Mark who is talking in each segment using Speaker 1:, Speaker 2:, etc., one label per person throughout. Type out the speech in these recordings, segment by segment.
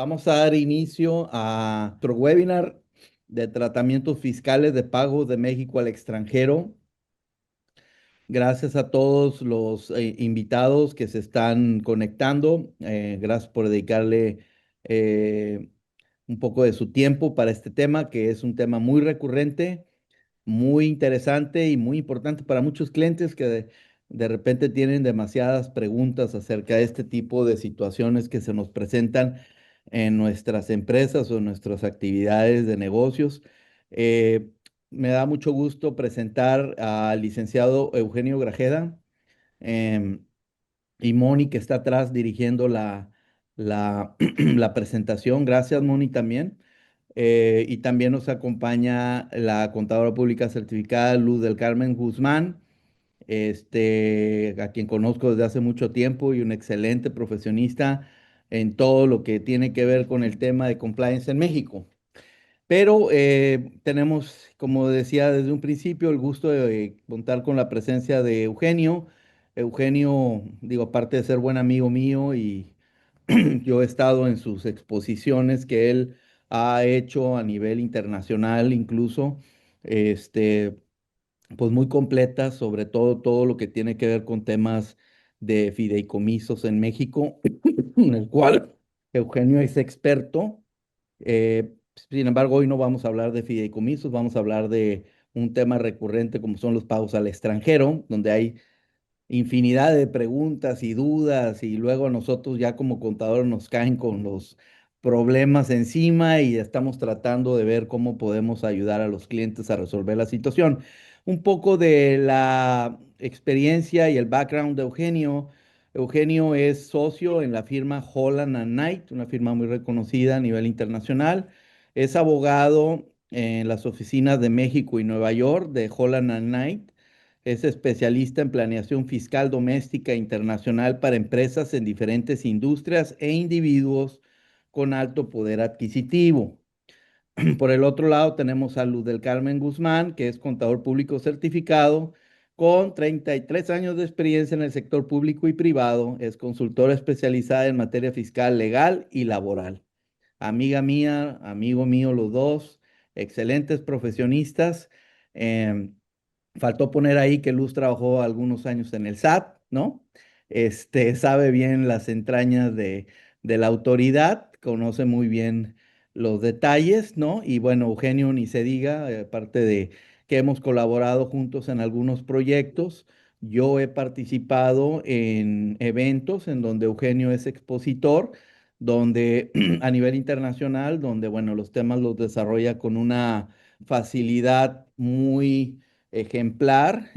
Speaker 1: Vamos a dar inicio a nuestro webinar de tratamientos fiscales de pago de México al extranjero. Gracias a todos los invitados que se están conectando. Gracias por dedicarle eh, un poco de su tiempo para este tema, que es un tema muy recurrente, muy interesante y muy importante para muchos clientes que de repente tienen demasiadas preguntas acerca de este tipo de situaciones que se nos presentan en nuestras empresas o en nuestras actividades de negocios. Eh, Me da mucho gusto presentar al licenciado Eugenio Grajeda em, y Moni, que está atrás dirigiendo la presentación. Gracias, Moni, también. Y también nos acompaña la contadora pública certificada Luz del Carmen Guzmán, a quien conozco desde hace mucho tiempo y un excelente profesionista en todo lo que tiene que ver con el tema de compliance en México. Pero tenemos, como decía desde un principio, el gusto de contar con la presencia de Eugenio. Eugenio, digo, aparte de ser buen amigo mío y yo he estado en sus exposiciones que él ha hecho a nivel internacional, incluso, este, pues muy completas, sobre todo lo que tiene que ver con temas de fideicomisos en México, en el cual Eugenio es experto. Sin embargo, hoy no vamos a hablar de fideicomisos, vamos a hablar de un tema recurrente como son los pagos al extranjero, donde hay infinidad de preguntas y dudas y luego a nosotros ya como contadores nos caen con los problemas encima y estamos tratando de ver cómo podemos ayudar a los clientes a resolver la situación. Un poco de la experiencia y el background de Eugenio. Eugenio es socio en la firma Holland and Knight, una firma muy reconocida a nivel internacional. Es abogado en las oficinas de México y Nueva York de Holland and Knight. Es especialista en planeación fiscal doméstica e internacional para empresas en diferentes industrias e individuos con alto poder adquisitivo. Por el otro lado, tenemos a Luz del Carmen Guzmán, que es contador público certificado con 33 años de experiencia en el sector público y privado. Es consultora especializada en materia fiscal, legal y laboral. Amiga mía, amigo mío, los dos, excelentes profesionistas. Em, Faltó poner ahí que Luz trabajó algunos años en el SAT, ¿no? Sabe bien las entrañas de la autoridad, conoce muy bien los detalles, ¿no? Y bueno, Eugenio ni se diga, aparte de que hemos colaborado juntos en algunos proyectos, yo he participado en eventos en donde Eugenio es expositor, donde a nivel internacional, donde, bueno, los temas los desarrolla con una facilidad muy ejemplar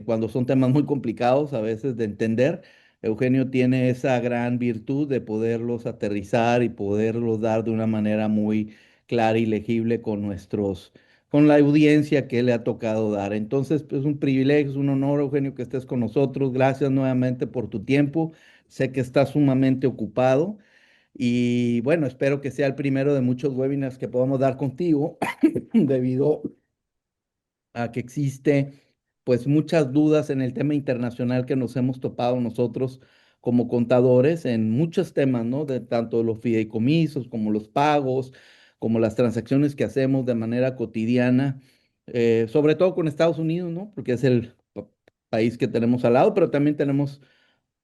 Speaker 1: cuando son temas muy complicados a veces de entender. Eugenio tiene esa gran virtud de poderlos aterrizar y poderlos dar de una manera muy clara y legible con la audiencia que le ha tocado dar. Entonces, es un privilegio, es un honor, Eugenio, que estés con nosotros. Gracias nuevamente por tu tiempo. Sé que estás sumamente ocupado y bueno, espero que sea el primero de muchos webinars que podamos dar contigo debido a que existe pues muchas dudas en el tema internacional que nos hemos topado nosotros como contadores en muchos temas, ¿no? De tanto los fideicomisos como los pagos, como las transacciones que hacemos de manera cotidiana, sobre todo con Estados Unidos, ¿no? Porque es el país que tenemos al lado, pero también tenemos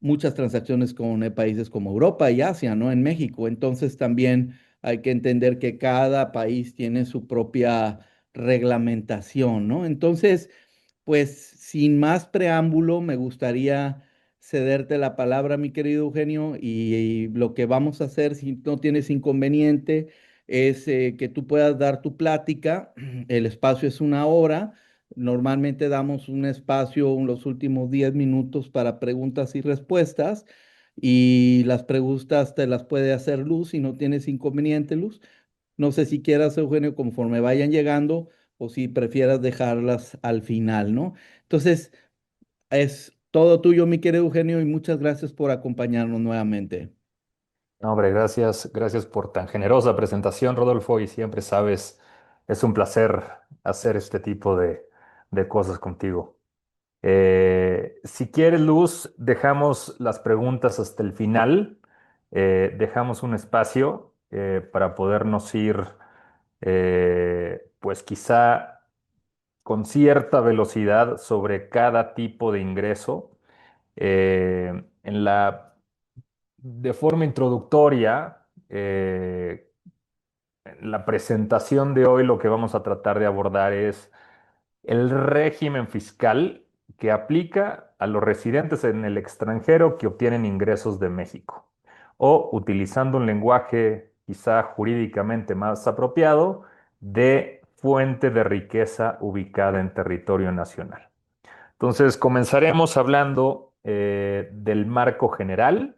Speaker 1: muchas transacciones con países como Europa y Asia, ¿no? En México. Entonces también hay que entender que cada país tiene su propia reglamentación, ¿no? Entonces, pues sin más preámbulo, me gustaría cederte la palabra, mi querido Eugenio, y lo que vamos a hacer, si no tienes inconveniente, es que tú puedas dar tu plática. El espacio es una hora. Normalmente damos un espacio en los últimos 10 minutos para preguntas y respuestas y las preguntas te las puede hacer Luz si no tienes inconveniente, Luz. No sé si quieras, Eugenio, conforme vayan llegando o si prefieras dejarlas al final, ¿no? Entonces, es todo tuyo, mi querido Eugenio, y muchas gracias por acompañarnos nuevamente.
Speaker 2: No, hombre, gracias por tan generosa presentación, Rodolfo, y siempre sabes, es un placer hacer este tipo de cosas contigo. Si quieres, Luz, dejamos las preguntas hasta el final, dejamos un espacio para podernos ir, pues quizá con cierta velocidad sobre cada tipo de ingreso. De forma introductoria, en la presentación de hoy lo que vamos a tratar de abordar es el régimen fiscal que aplica a los residentes en el extranjero que obtienen ingresos de México, o utilizando un lenguaje quizá jurídicamente más apropiado, de fuente de riqueza ubicada en territorio nacional. Entonces, comenzaremos hablando del marco general,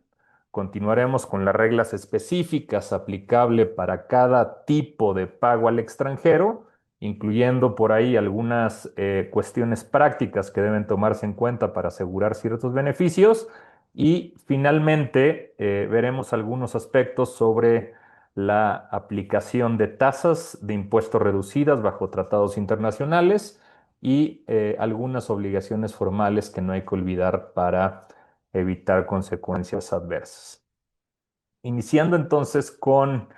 Speaker 2: continuaremos con las reglas específicas aplicables para cada tipo de pago al extranjero, incluyendo por ahí algunas cuestiones prácticas que deben tomarse en cuenta para asegurar ciertos beneficios. Y finalmente, veremos algunos aspectos sobre la aplicación de tasas de impuestos reducidas bajo tratados internacionales y algunas obligaciones formales que no hay que olvidar para evitar consecuencias adversas. Iniciando entonces con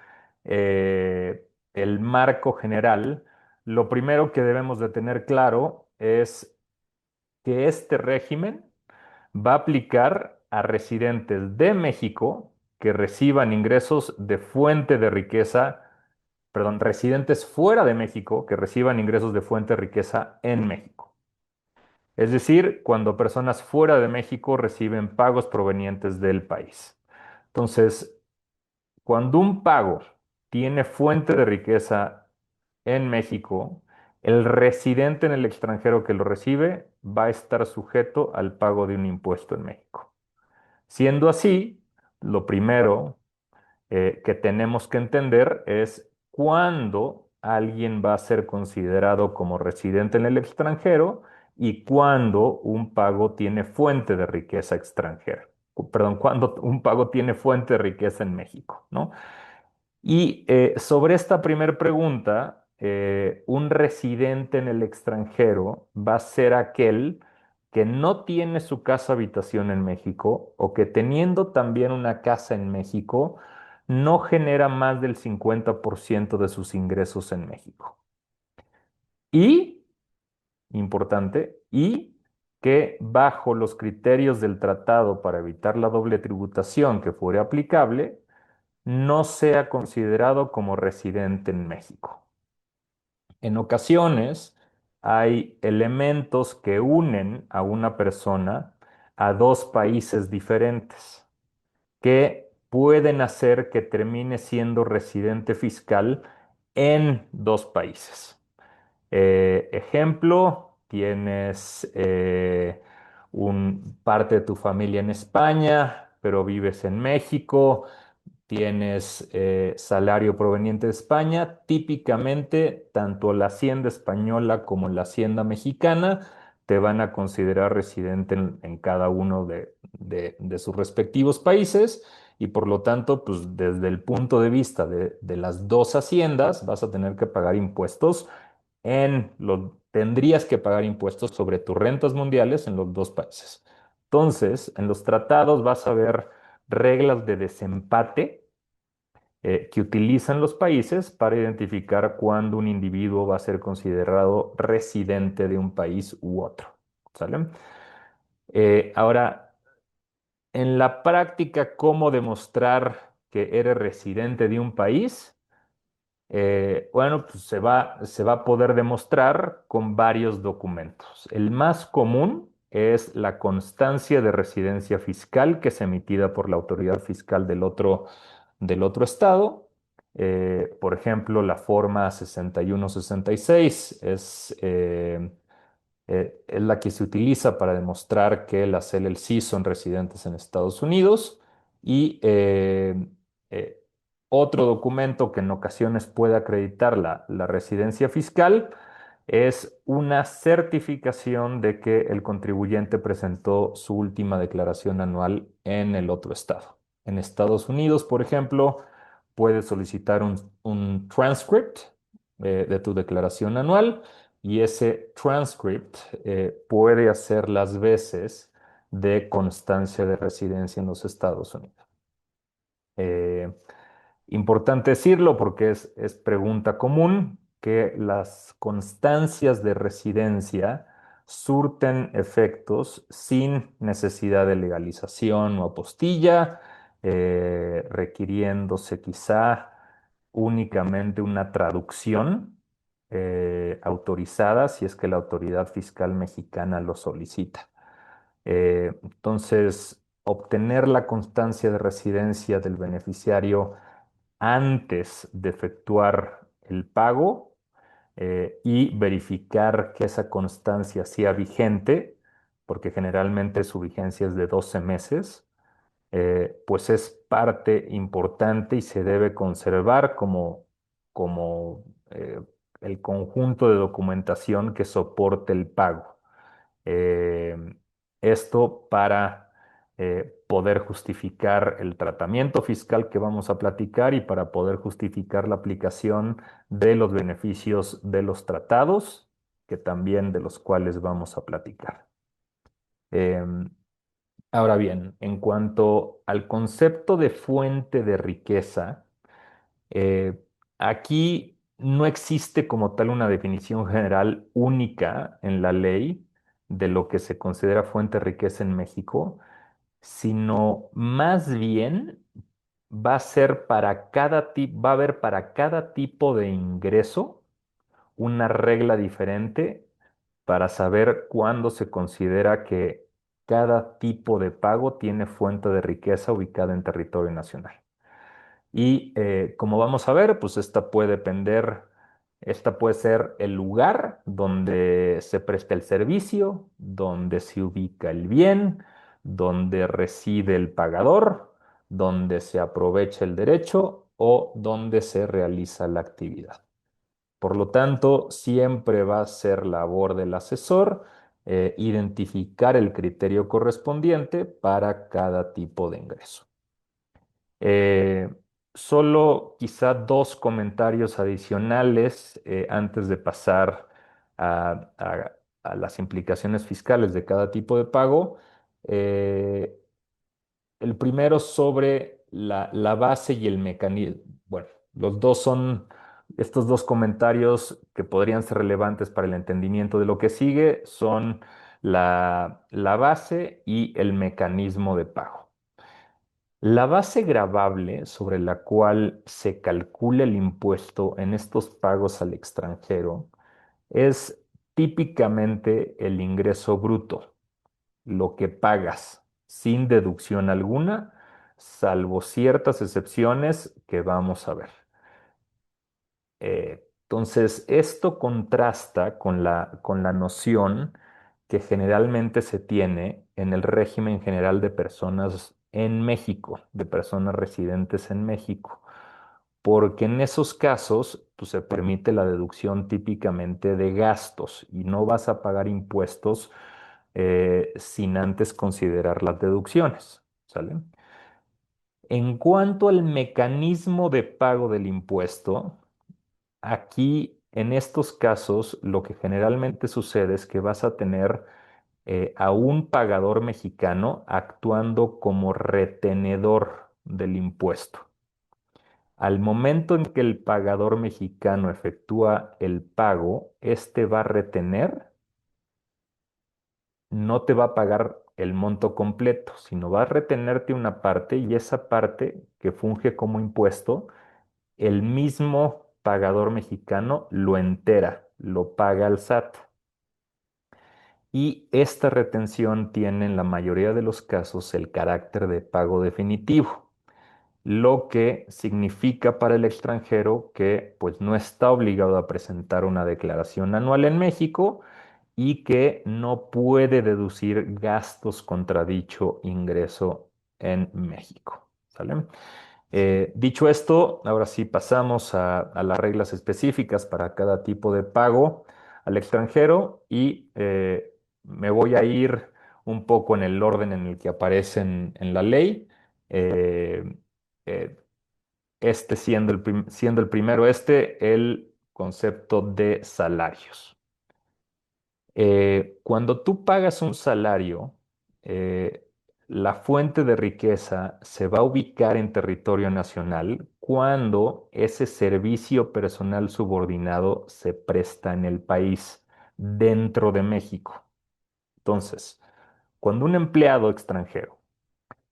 Speaker 2: el marco general, lo primero que debemos de tener claro es que este régimen va a aplicar a residentes de México que reciban ingresos de fuente de riqueza, perdón, residentes fuera de México que reciban ingresos de fuente de riqueza en México. Es decir, cuando personas fuera de México reciben pagos provenientes del país. Entonces, cuando un pago tiene fuente de riqueza en México, el residente en el extranjero que lo recibe va a estar sujeto al pago de un impuesto en México. Siendo así, lo primero que tenemos que entender es cuándo alguien va a ser considerado como residente en el extranjero y cuándo un pago tiene fuente de riqueza extranjera. Perdón, cuándo un pago tiene fuente de riqueza en México, ¿no? Y sobre esta primera pregunta, un residente en el extranjero va a ser aquel que no tiene su casa habitación en México o que teniendo también una casa en México, no genera más del 50% de sus ingresos en México. Y, importante, y que bajo los criterios del tratado para evitar la doble tributación que fuera aplicable, no sea considerado como residente en México. En ocasiones hay elementos que unen a una persona a dos países diferentes que pueden hacer que termine siendo residente fiscal en dos países. Ejemplo, tienes parte de tu familia en España, pero vives en México, tienes salario proveniente de España. Típicamente, tanto la Hacienda española como la Hacienda mexicana te van a considerar residente en cada uno de sus respectivos países, y por lo tanto, pues desde el punto de vista de las dos haciendas, vas a tener que pagar impuestos tendrías que pagar impuestos sobre tus rentas mundiales en los dos países. Entonces, en los tratados vas a ver reglas de desempate que utilizan los países para identificar cuándo un individuo va a ser considerado residente de un país u otro. ¿Sale? Ahora, en la práctica, ¿cómo demostrar que eres residente de un país? Bueno, pues se va a poder demostrar con varios documentos. El más común es la constancia de residencia fiscal que es emitida por la autoridad fiscal del otro estado. Por ejemplo, la forma 6166 es la que se utiliza para demostrar que las LLC son residentes en Estados Unidos. Y eh, otro documento que en ocasiones puede acreditar la residencia fiscal es una certificación de que el contribuyente presentó su última declaración anual en el otro estado. En Estados Unidos, por ejemplo, puedes solicitar un transcript de tu declaración anual, y ese transcript puede hacer las veces de constancia de residencia en los Estados Unidos. Eh, Importante decirlo porque es pregunta común que las constancias de residencia surten efectos sin necesidad de legalización o apostilla, requiriéndose quizá únicamente una traducción autorizada si es que la autoridad fiscal mexicana lo solicita. Entonces, obtener la constancia de residencia del beneficiario antes de efectuar el pago y verificar que esa constancia sea vigente, porque generalmente su vigencia es de 12 meses, pues es parte importante y se debe conservar como el conjunto de documentación que soporte el pago. Eh, Esto para poder justificar el tratamiento fiscal que vamos a platicar y para poder justificar la aplicación de los beneficios de los tratados, que también de los cuales vamos a platicar. Em, Ahora bien, en cuanto al concepto de fuente de riqueza, eh, aquí no existe como tal una definición general única en la ley de lo que se considera fuente de riqueza en México, sino más bien va a ser para cada tipo, va a haber para cada tipo de ingreso una regla diferente para saber cuándo se considera que cada tipo de pago tiene fuente de riqueza ubicada en territorio nacional. Y como vamos a ver, pues esta puede ser el lugar donde se presta el servicio, donde se ubica el bien, donde reside el pagador, donde se aprovecha el derecho o donde se realiza la actividad. Por lo tanto, siempre va a ser labor del asesor identificar el criterio correspondiente para cada tipo de ingreso. Eh, Solo quizá dos comentarios adicionales antes de pasar a las implicaciones fiscales de cada tipo de pago. Eh, el primero sobre la base y el mecanismo. Bueno, estos dos comentarios que podrían ser relevantes para el entendimiento de lo que sigue son la base y el mecanismo de pago. La base gravable sobre la cual se calcula el impuesto en estos pagos al extranjero es típicamente el ingreso bruto, lo que pagas sin deducción alguna, salvo ciertas excepciones que vamos a ver. Entonces, esto contrasta con la noción que generalmente se tiene en el régimen general de personas en México, de personas residentes en México, porque en esos casos pues, se permite la deducción típicamente de gastos y no vas a pagar impuestos sin antes considerar las deducciones, ¿sale? En cuanto al mecanismo de pago del impuesto, aquí, en estos casos, lo que generalmente sucede es que vas a tener a un pagador mexicano actuando como retenedor del impuesto. Al momento en que el pagador mexicano efectúa el pago, este va a retener, no te va a pagar el monto completo, sino va a retenerte una parte y esa parte que funge como impuesto el mismo pagador mexicano lo entera, lo paga al SAT. Y esta retención tiene en la mayoría de los casos el carácter de pago definitivo, lo que significa para el extranjero que pues no está obligado a presentar una declaración anual en México y que no puede deducir gastos contra dicho ingreso en México. ¿Sale? Dicho esto, ahora sí pasamos a las reglas específicas para cada tipo de pago al extranjero y me voy a ir un poco en el orden en el que aparecen en la ley. Eh, eh, siendo el primero, el concepto de salarios. Cuando tú pagas un salario, la fuente de riqueza se va a ubicar en territorio nacional cuando ese servicio personal subordinado se presta en el país, dentro de México. Entonces, cuando un empleado extranjero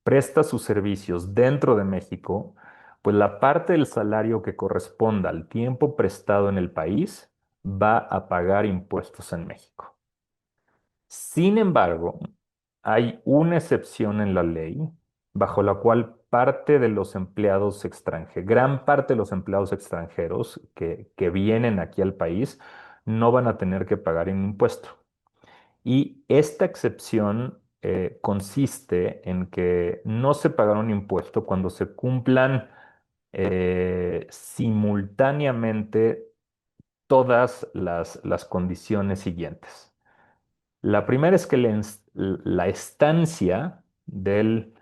Speaker 2: presta sus servicios dentro de México, pues la parte del salario que corresponda al tiempo prestado en el país va a pagar impuestos en México. Sin embargo, hay una excepción en la ley bajo la cual parte de los empleados extranjeros, gran parte de los empleados extranjeros que vienen aquí al país, no van a tener que pagar un impuesto. Y esta excepción consiste en que no se pagará un impuesto cuando se cumplan simultáneamente todas las condiciones siguientes. La primera es que la estancia del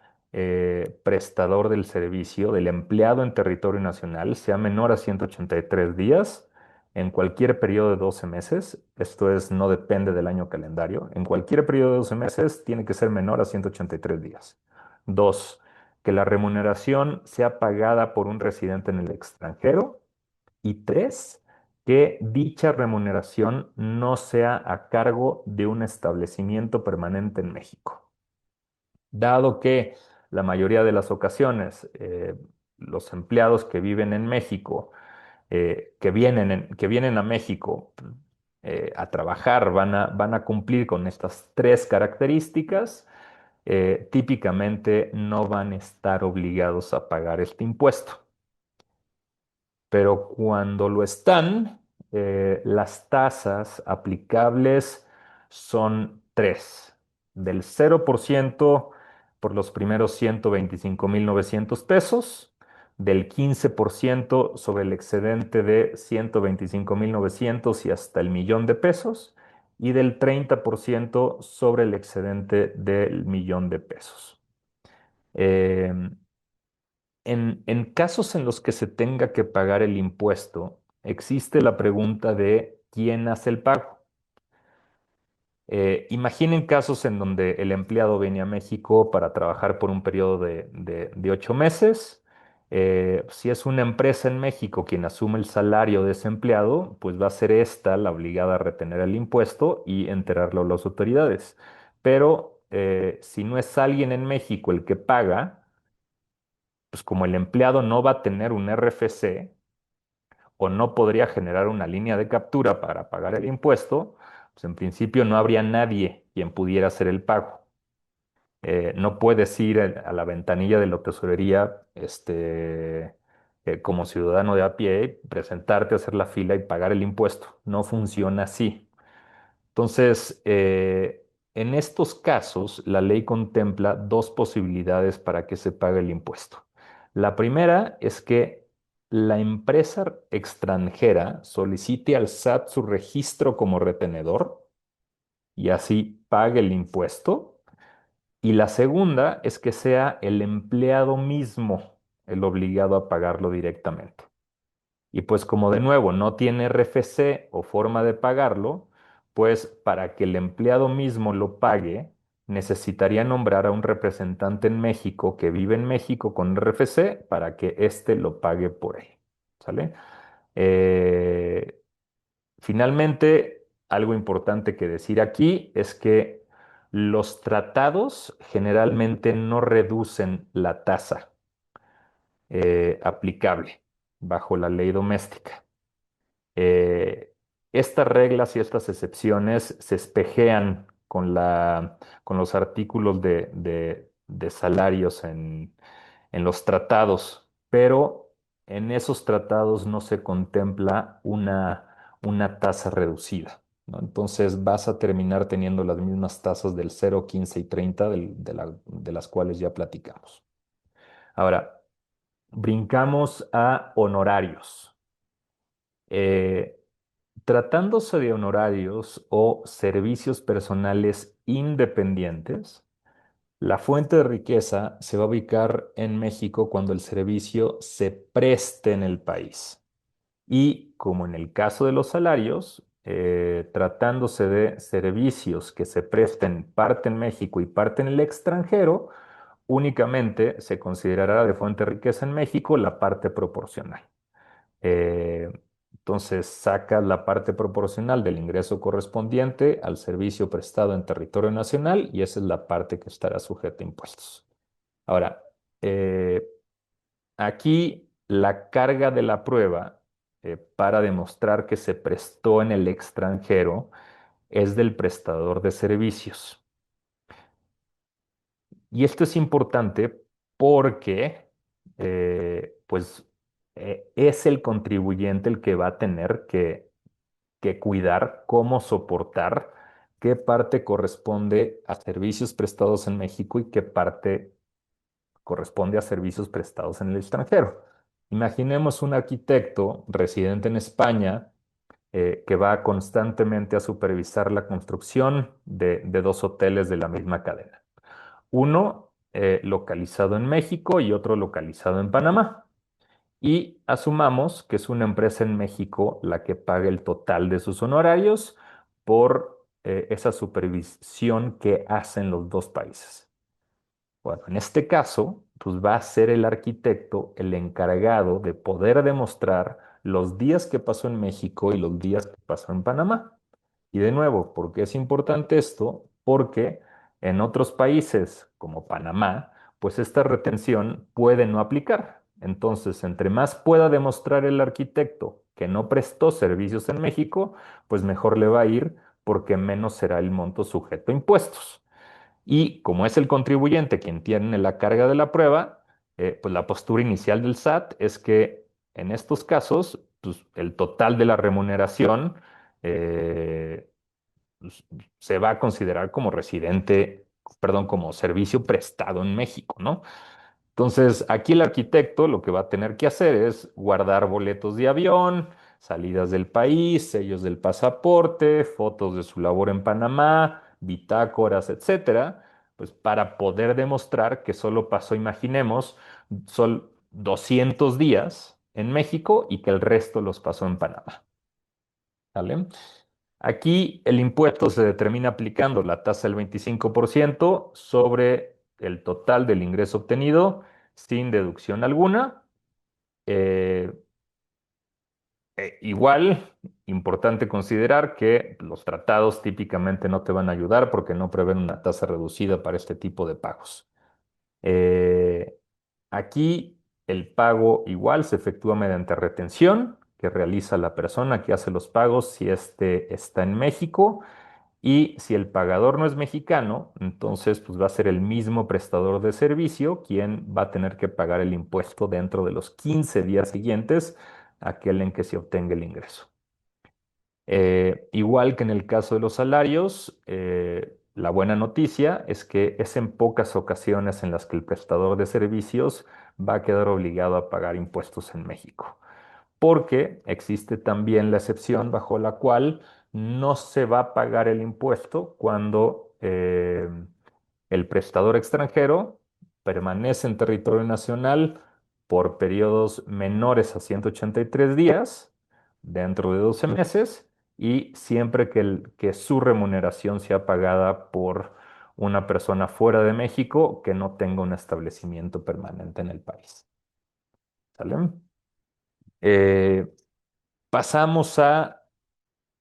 Speaker 2: prestador del servicio, del empleado en territorio nacional, sea menor a 183 días en cualquier periodo de 12 meses. Esto es, no depende del año calendario. En cualquier periodo de 12 meses tiene que ser menor a 183 días. Dos, que la remuneración sea pagada por un residente en el extranjero. Y tres, que dicha remuneración no sea a cargo de un establecimiento permanente en México. Dado que la mayoría de las ocasiones los empleados que viven en México, que vienen a México a trabajar, van a cumplir con estas tres características, típicamente no van a estar obligados a pagar este impuesto. Pero cuando lo están, las tasas aplicables son tres: del 0% por los primeros 125.900 pesos, del 15% sobre el excedente de 125.900 y hasta el millón de pesos, y del 30% sobre el excedente del millón de pesos. Em, en casos en los que se tenga que pagar el impuesto, existe la pregunta de quién hace el pago. Imaginen casos en donde el empleado viene a México para trabajar por un periodo de 8 meses. Si es una empresa en México quien asume el salario de ese empleado, pues va a ser esta la obligada a retener el impuesto y enterarlo a las autoridades. Pero si no es alguien en México el que paga, pues como el empleado no va a tener un RFC o no podría generar una línea de captura para pagar el impuesto, pues en principio no habría nadie quien pudiera hacer el pago. No puedes ir a la ventanilla de la tesorería, como ciudadano de a pie, presentarte, hacer la fila y pagar el impuesto. No funciona así. Entonces, en estos casos, la ley contempla dos posibilidades para que se pague el impuesto. La primera es que la empresa extranjera solicite al SAT su registro como retenedor y así pague el impuesto. Y la segunda es que sea el empleado mismo el obligado a pagarlo directamente. Y pues como de nuevo no tiene RFC o forma de pagarlo, pues para que el empleado mismo lo pague, necesitaría nombrar a un representante en México que vive en México con RFC para que éste lo pague por él. ¿Sale? Eh, Finalmente, algo importante que decir aquí es que los tratados generalmente no reducen la tasa aplicable bajo la ley doméstica. Eh, Estas reglas y estas excepciones se espejean con los artículos de salarios en los tratados, pero en esos tratados no se contempla una tasa reducida, ¿no? Entonces vas a terminar teniendo las mismas tasas del 0, 15 y 30 de las cuales ya platicamos. Ahora, brincamos a honorarios. Eh, Tratándose de honorarios o servicios personales independientes, la fuente de riqueza se va a ubicar en México cuando el servicio se preste en el país. Y como en el caso de los salarios, tratándose de servicios que se presten parte en México y parte en el extranjero, únicamente se considerará de fuente de riqueza en México la parte proporcional. Eh, entonces, sacas la parte proporcional del ingreso correspondiente al servicio prestado en territorio nacional y esa es la parte que estará sujeta a impuestos. Ahora, eh, aquí la carga de la prueba para demostrar que se prestó en el extranjero es del prestador de servicios. Y esto es importante porque, pues, es el contribuyente el que va a tener que cuidar cómo soportar qué parte corresponde a servicios prestados en México y qué parte corresponde a servicios prestados en el extranjero. Imaginemos un arquitecto residente en España que va constantemente a supervisar la construcción de dos hoteles de la misma cadena. Uno localizado en México y otro localizado en Panamá. Y asumamos que es una empresa en México la que paga el total de sus honorarios por esa supervisión que hacen los dos países. Bueno, en este caso, pues va a ser el arquitecto el encargado de poder demostrar los días que pasó en México y los días que pasó en Panamá. Y de nuevo, ¿por qué es importante esto? Porque en otros países como Panamá, pues esta retención puede no aplicar. Entonces, entre más pueda demostrar el arquitecto que no prestó servicios en México, pues mejor le va a ir porque menos será el monto sujeto a impuestos. Y como es el contribuyente quien tiene la carga de la prueba, pues la postura inicial del SAT es que en estos casos, pues, el total de la remuneración eh, pues, se va a considerar como residente, perdón, como servicio prestado en México, ¿no? Entonces, aquí el arquitecto lo que va a tener que hacer es guardar boletos de avión, salidas del país, sellos del pasaporte, fotos de su labor en Panamá, bitácoras, etcétera, pues para poder demostrar que solo pasó, imaginemos, son 200 días en México y que el resto los pasó en Panamá. ¿Vale? Aquí el impuesto se determina aplicando la tasa del 25% sobre el total del ingreso obtenido sin deducción alguna. Eh, igual, importante considerar que los tratados típicamente no te van a ayudar porque no prevén una tasa reducida para este tipo de pagos. Eh, Aquí el pago igual se efectúa mediante retención que realiza la persona que hace los pagos si éste está en México. Y si el pagador no es mexicano, entonces pues va a ser el mismo prestador de servicio quien va a tener que pagar el impuesto dentro de los 15 días siguientes a aquel en que se obtenga el ingreso. Igual que en el caso de los salarios, la buena noticia es que es en pocas ocasiones en las que el prestador de servicios va a quedar obligado a pagar impuestos en México, porque existe también la excepción bajo la cual no se va a pagar el impuesto cuando el prestador extranjero permanece en territorio nacional por periodos menores a 183 días dentro de 12 meses y siempre que su remuneración sea pagada por una persona fuera de México que no tenga un establecimiento permanente en el país. ¿Sale? Eh, Pasamos a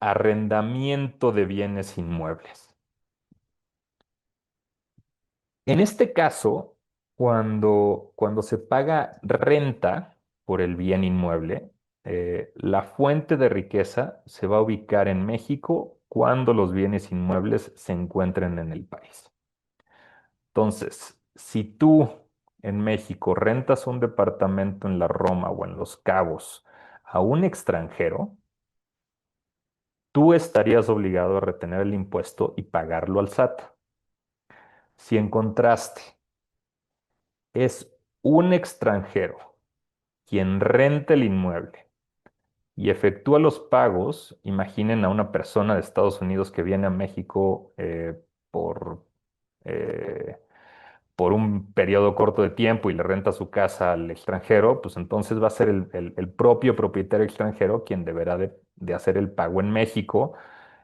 Speaker 2: arrendamiento de bienes inmuebles. En este caso, cuando se paga renta por el bien inmueble, la fuente de riqueza se va a ubicar en México cuando los bienes inmuebles se encuentren en el país. Entonces, si tú en México rentas un departamento en la Roma o en Los Cabos a un extranjero, tú estarías obligado a retener el impuesto y pagarlo al SAT. Si en contraste es un extranjero quien renta el inmueble y efectúa los pagos, imaginen a una persona de Estados Unidos que viene a México por, eh, por un periodo corto de tiempo y le renta su casa al extranjero, pues entonces va a ser el propio propietario extranjero quien deberá de hacer el pago en México,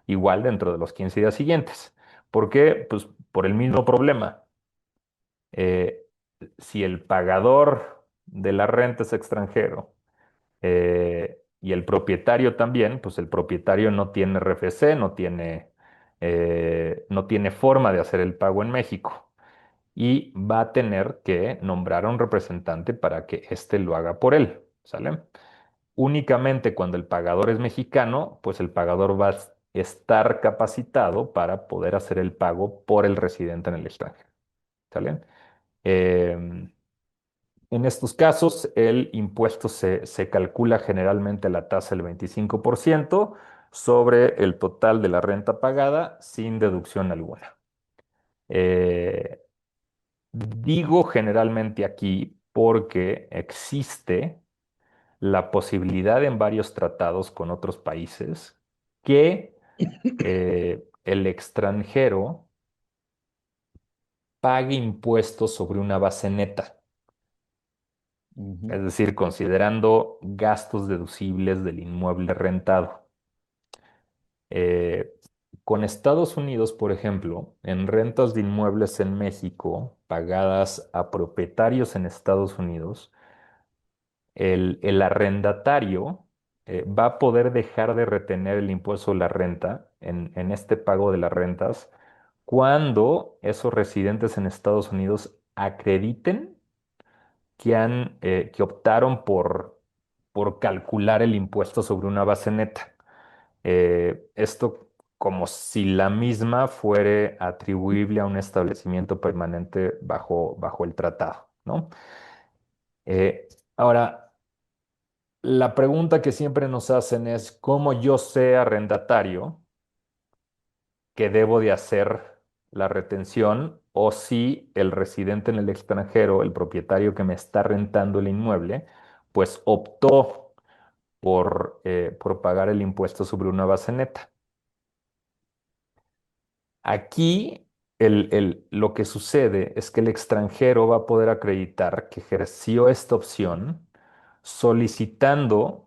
Speaker 2: igual dentro de los 15 días siguientes. ¿Por qué? Pues por el mismo problema. si el pagador de la renta es extranjero y el propietario también, pues el propietario no tiene RFC, no tiene forma de hacer el pago en México y va a tener que nombrar a un representante para que éste lo haga por él, ¿sale? Únicamente cuando el pagador es mexicano, pues el pagador va a estar capacitado para poder hacer el pago por el residente en el extranjero, ¿sale? Em, en estos casos, el impuesto se calcula generalmente a la tasa del 25% sobre el total de la renta pagada sin deducción alguna. Eh, Digo generalmente aquí porque existe la posibilidad en varios tratados con otros países que el extranjero pague impuestos sobre una base neta,
Speaker 1: Ujú,
Speaker 2: es decir, considerando gastos deducibles del inmueble rentado. Eh, con Estados Unidos, por ejemplo, en rentas de inmuebles en México pagadas a propietarios en Estados Unidos, el arrendatario va a poder dejar de retener el impuesto de la renta en este pago de las rentas cuando esos residentes en Estados Unidos acrediten que optaron por calcular el impuesto sobre una base neta. Esto como si la misma fuere atribuible a un establecimiento permanente bajo el tratado, ¿no? Eh, Ahora, la pregunta que siempre nos hacen es, ¿cómo yo sé arrendatario que debo de hacer la retención o si el residente en el extranjero, el propietario que me está rentando el inmueble, pues optó por pagar el impuesto sobre una base neta? Aquí lo que sucede es que el extranjero va a poder acreditar que ejerció esta opción solicitándole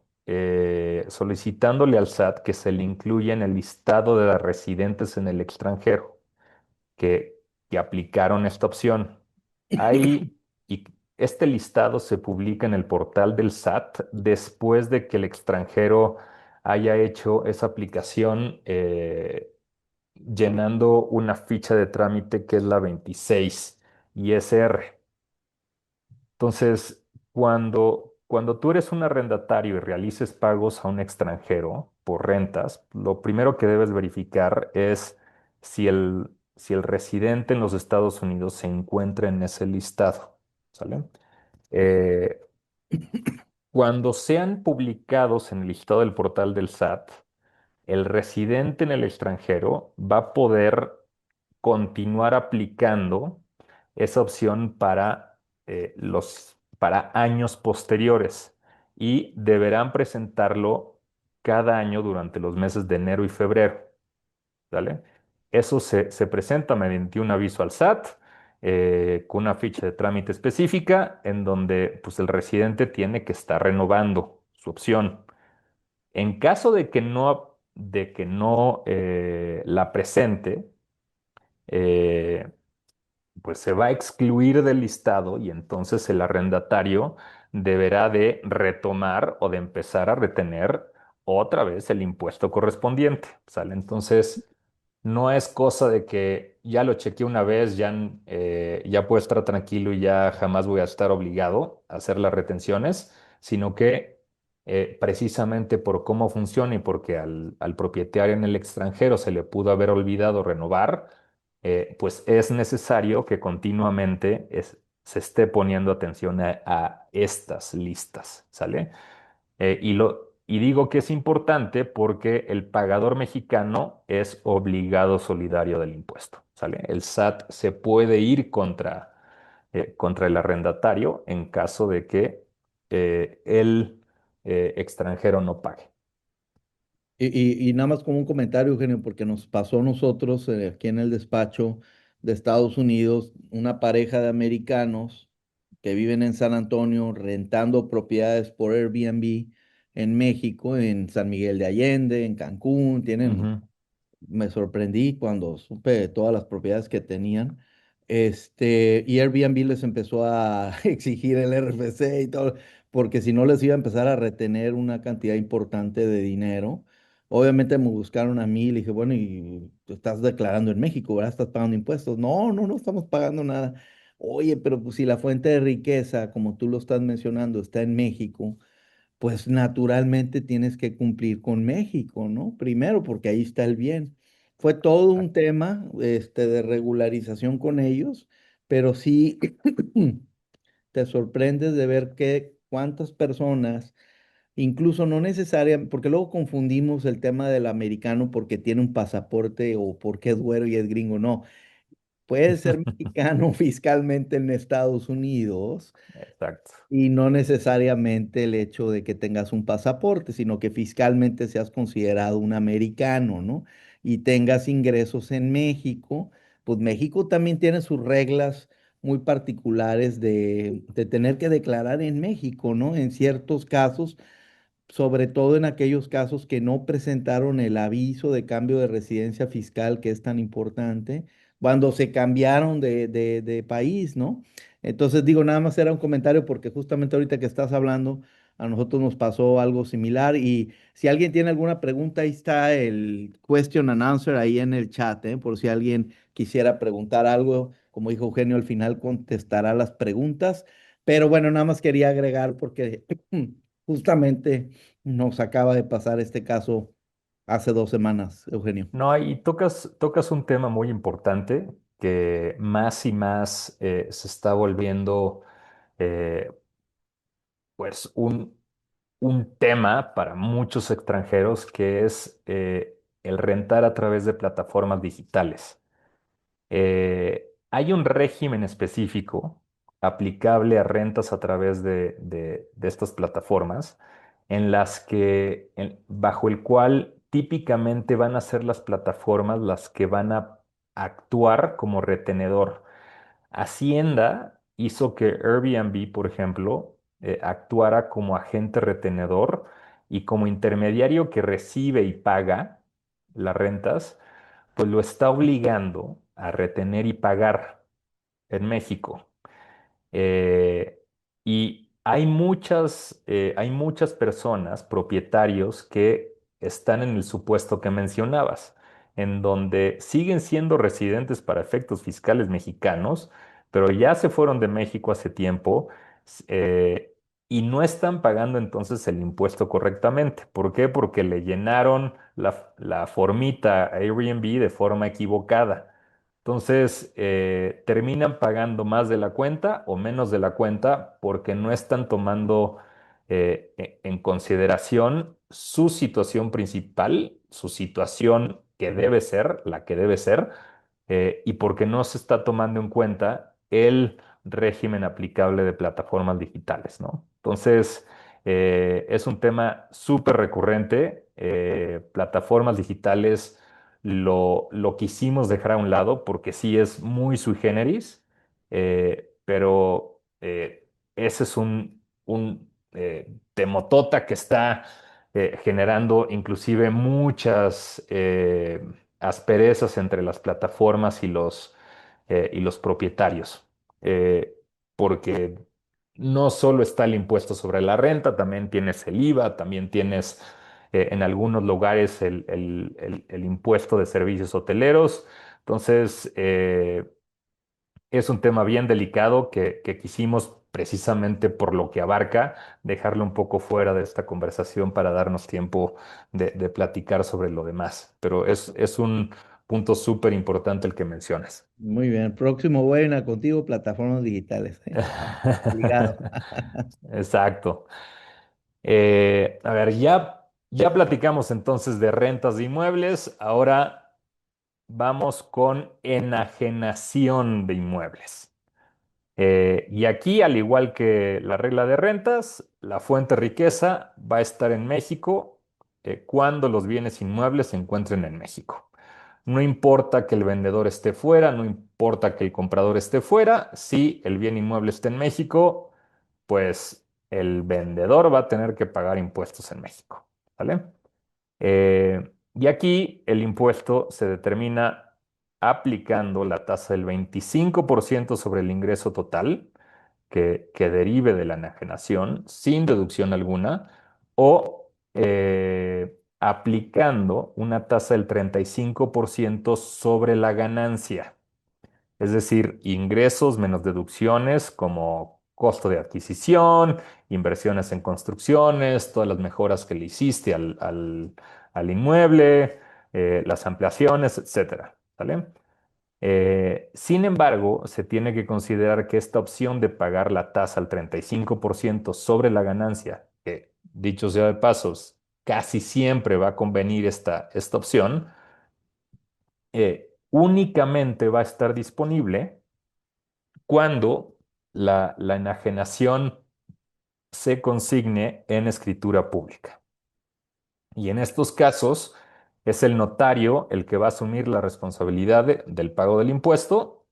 Speaker 2: al SAT que se le incluya en el listado de las residentes en el extranjero que, que aplicaron esta opción. Ahí, y este listado se publica en el portal del SAT después de que el extranjero haya hecho esa aplicación llenando una ficha de trámite que es la 26 ISR. Entonces, cuando tú eres un arrendatario y realices pagos a un extranjero por rentas, lo primero que debes verificar es si el residente en los Estados Unidos se encuentra en ese listado, ¿sale? Eh, Cuando sean publicados en el listado del portal del SAT, el residente en el extranjero va a poder continuar aplicando esa opción para años posteriores y deberán presentarlo cada año durante los meses de enero y febrero, ¿vale? Eso se presenta mediante un aviso al SAT con una ficha de trámite específica en donde pues, el residente tiene que estar renovando su opción. En caso de que no la presente, eh, pues se va a excluir del listado y entonces el arrendatario deberá de retomar o de empezar a retener otra vez el impuesto correspondiente, ¿sale? Entonces, no es cosa de que ya lo chequeé una vez, ya puedo estar tranquilo y ya jamás voy a estar obligado a hacer las retenciones, sino que precisamente por cómo funciona y porque al propietario en el extranjero se le pudo haber olvidado renovar, pues es necesario que continuamente se esté poniendo atención a estas listas, ¿sale? Y digo que es importante porque el pagador mexicano es obligado solidario del impuesto, ¿sale? El SAT se puede ir contra el arrendatario en caso de que el extranjero no pague.
Speaker 1: y nada más como un comentario, Eugenio, porque nos pasó a nosotros aquí en el despacho de Estados Unidos, una pareja de americanos que viven en San Antonio rentando propiedades por Airbnb en México, en San Miguel de Allende, en Cancún,
Speaker 2: Ujú,
Speaker 1: me sorprendí cuando supe de todas las propiedades que tenían. y Airbnb les empezó a exigir el RFC y todo, porque si no les iba a empezar a retener una cantidad importante de dinero. Obviamente me buscaron a mí y le dije, bueno, y tú estás declarando en México, ¿verdad? Estás pagando impuestos. No, no, no estamos pagando nada. Oye, pero pues si la fuente de riqueza, como tú lo estás mencionando, está en México, pues naturalmente tienes que cumplir con México, ¿no? Primero, porque ahí está el bien. Fue todo un tema, de regularización con ellos, pero sí te sorprendes de ver que cuántas personas, incluso no necesariamente, porque luego confundimos el tema del americano porque tiene un pasaporte o porque es güero y es gringo, no. Puede ser mexicano fiscalmente en Estados Unidos
Speaker 2: Exacto.
Speaker 1: y no necesariamente el hecho de que tengas un pasaporte, sino que fiscalmente seas considerado un americano, ¿no? Y tengas ingresos en México. Pues México también tiene sus reglas muy particulares de tener que declarar en México, ¿no? En ciertos casos, sobre todo en aquellos casos que no presentaron el aviso de cambio de residencia fiscal, que es tan importante, cuando se cambiaron de país, ¿no? Entonces digo, nada más era un comentario porque justamente ahorita que estás hablando, a nosotros nos pasó algo similar y si alguien tiene alguna pregunta, ahí está el question and answer ahí en el chat, ¿eh? Por si alguien quisiera preguntar algo, como dijo Eugenio, al final contestará las preguntas. Pero bueno, nada más quería agregar porque justamente nos acaba de pasar este caso hace 2 semanas, Eugenio.
Speaker 2: No, y tocas un tema muy importante que más y más se está volviendo eh, pues un tema para muchos extranjeros que es el rentar a través de plataformas digitales. Hay un régimen específico aplicable a rentas a través de estas plataformas en las que, bajo el cual típicamente van a ser las plataformas las que van a actuar como retenedor. Hacienda hizo que Airbnb, por ejemplo, actuara como agente retenedor y como intermediario que recibe y paga las rentas, pues lo está obligando a retener y pagar en México. Eh, y hay muchas personas, propietarios, que están en el supuesto que mencionabas, en donde siguen siendo residentes para efectos fiscales mexicanos, pero ya se fueron de México hace tiempo, eh, y no están pagando entonces el impuesto correctamente. ¿Por qué? Porque le llenaron la formita a Airbnb de forma equivocada. Entonces, terminan pagando más de la cuenta o menos de la cuenta porque no están tomando en consideración su situación principal, su situación que debe ser, la que debe ser, y porque no se está tomando en cuenta el régimen aplicable de plataformas digitales, ¿no? Entonces, es un tema súper recurrente. Plataformas digitales lo quisimos dejar a un lado porque sí es muy sui generis, pero ese es un temotota que está generando inclusive muchas asperezas entre las plataformas y los propietarios, eh, porque no solo está el impuesto sobre la renta, también tienes el IVA, también tienes en algunos lugares el impuesto de servicios hoteleros. Entonces, es un tema bien delicado que quisimos precisamente por lo que abarca, dejarlo un poco fuera de esta conversación para darnos tiempo de platicar sobre lo demás. Pero es un punto súper importante el que mencionas.
Speaker 1: Muy bien, próximo buena contigo, plataformas digitales, ¿eh? Obligado.
Speaker 2: Exacto. A ver, ya platicamos entonces de rentas de inmuebles. Ahora vamos con enajenación de inmuebles. Y aquí, al igual que la regla de rentas, la fuente de riqueza va a estar en México cuando los bienes inmuebles se encuentren en México. No importa que el vendedor esté fuera, no importa que el comprador esté fuera, si el bien inmueble está en México, pues el vendedor va a tener que pagar impuestos en México, ¿vale? Y aquí el impuesto se determina aplicando la tasa del 25% sobre el ingreso total que derive de la enajenación sin deducción alguna, o aplicando una tasa del 35% sobre la ganancia, es decir, ingresos menos deducciones como costo de adquisición, inversiones en construcciones, todas las mejoras que le hiciste al inmueble, las ampliaciones, etcétera. ¿Sale? Sin embargo, se tiene que considerar que esta opción de pagar la tasa al 35% sobre la ganancia, que dicho sea de pasos, casi siempre va a convenir esta opción, únicamente va a estar disponible cuando la enajenación se consigne en escritura pública. Y en estos casos es el notario el que va a asumir la responsabilidad del pago del impuesto,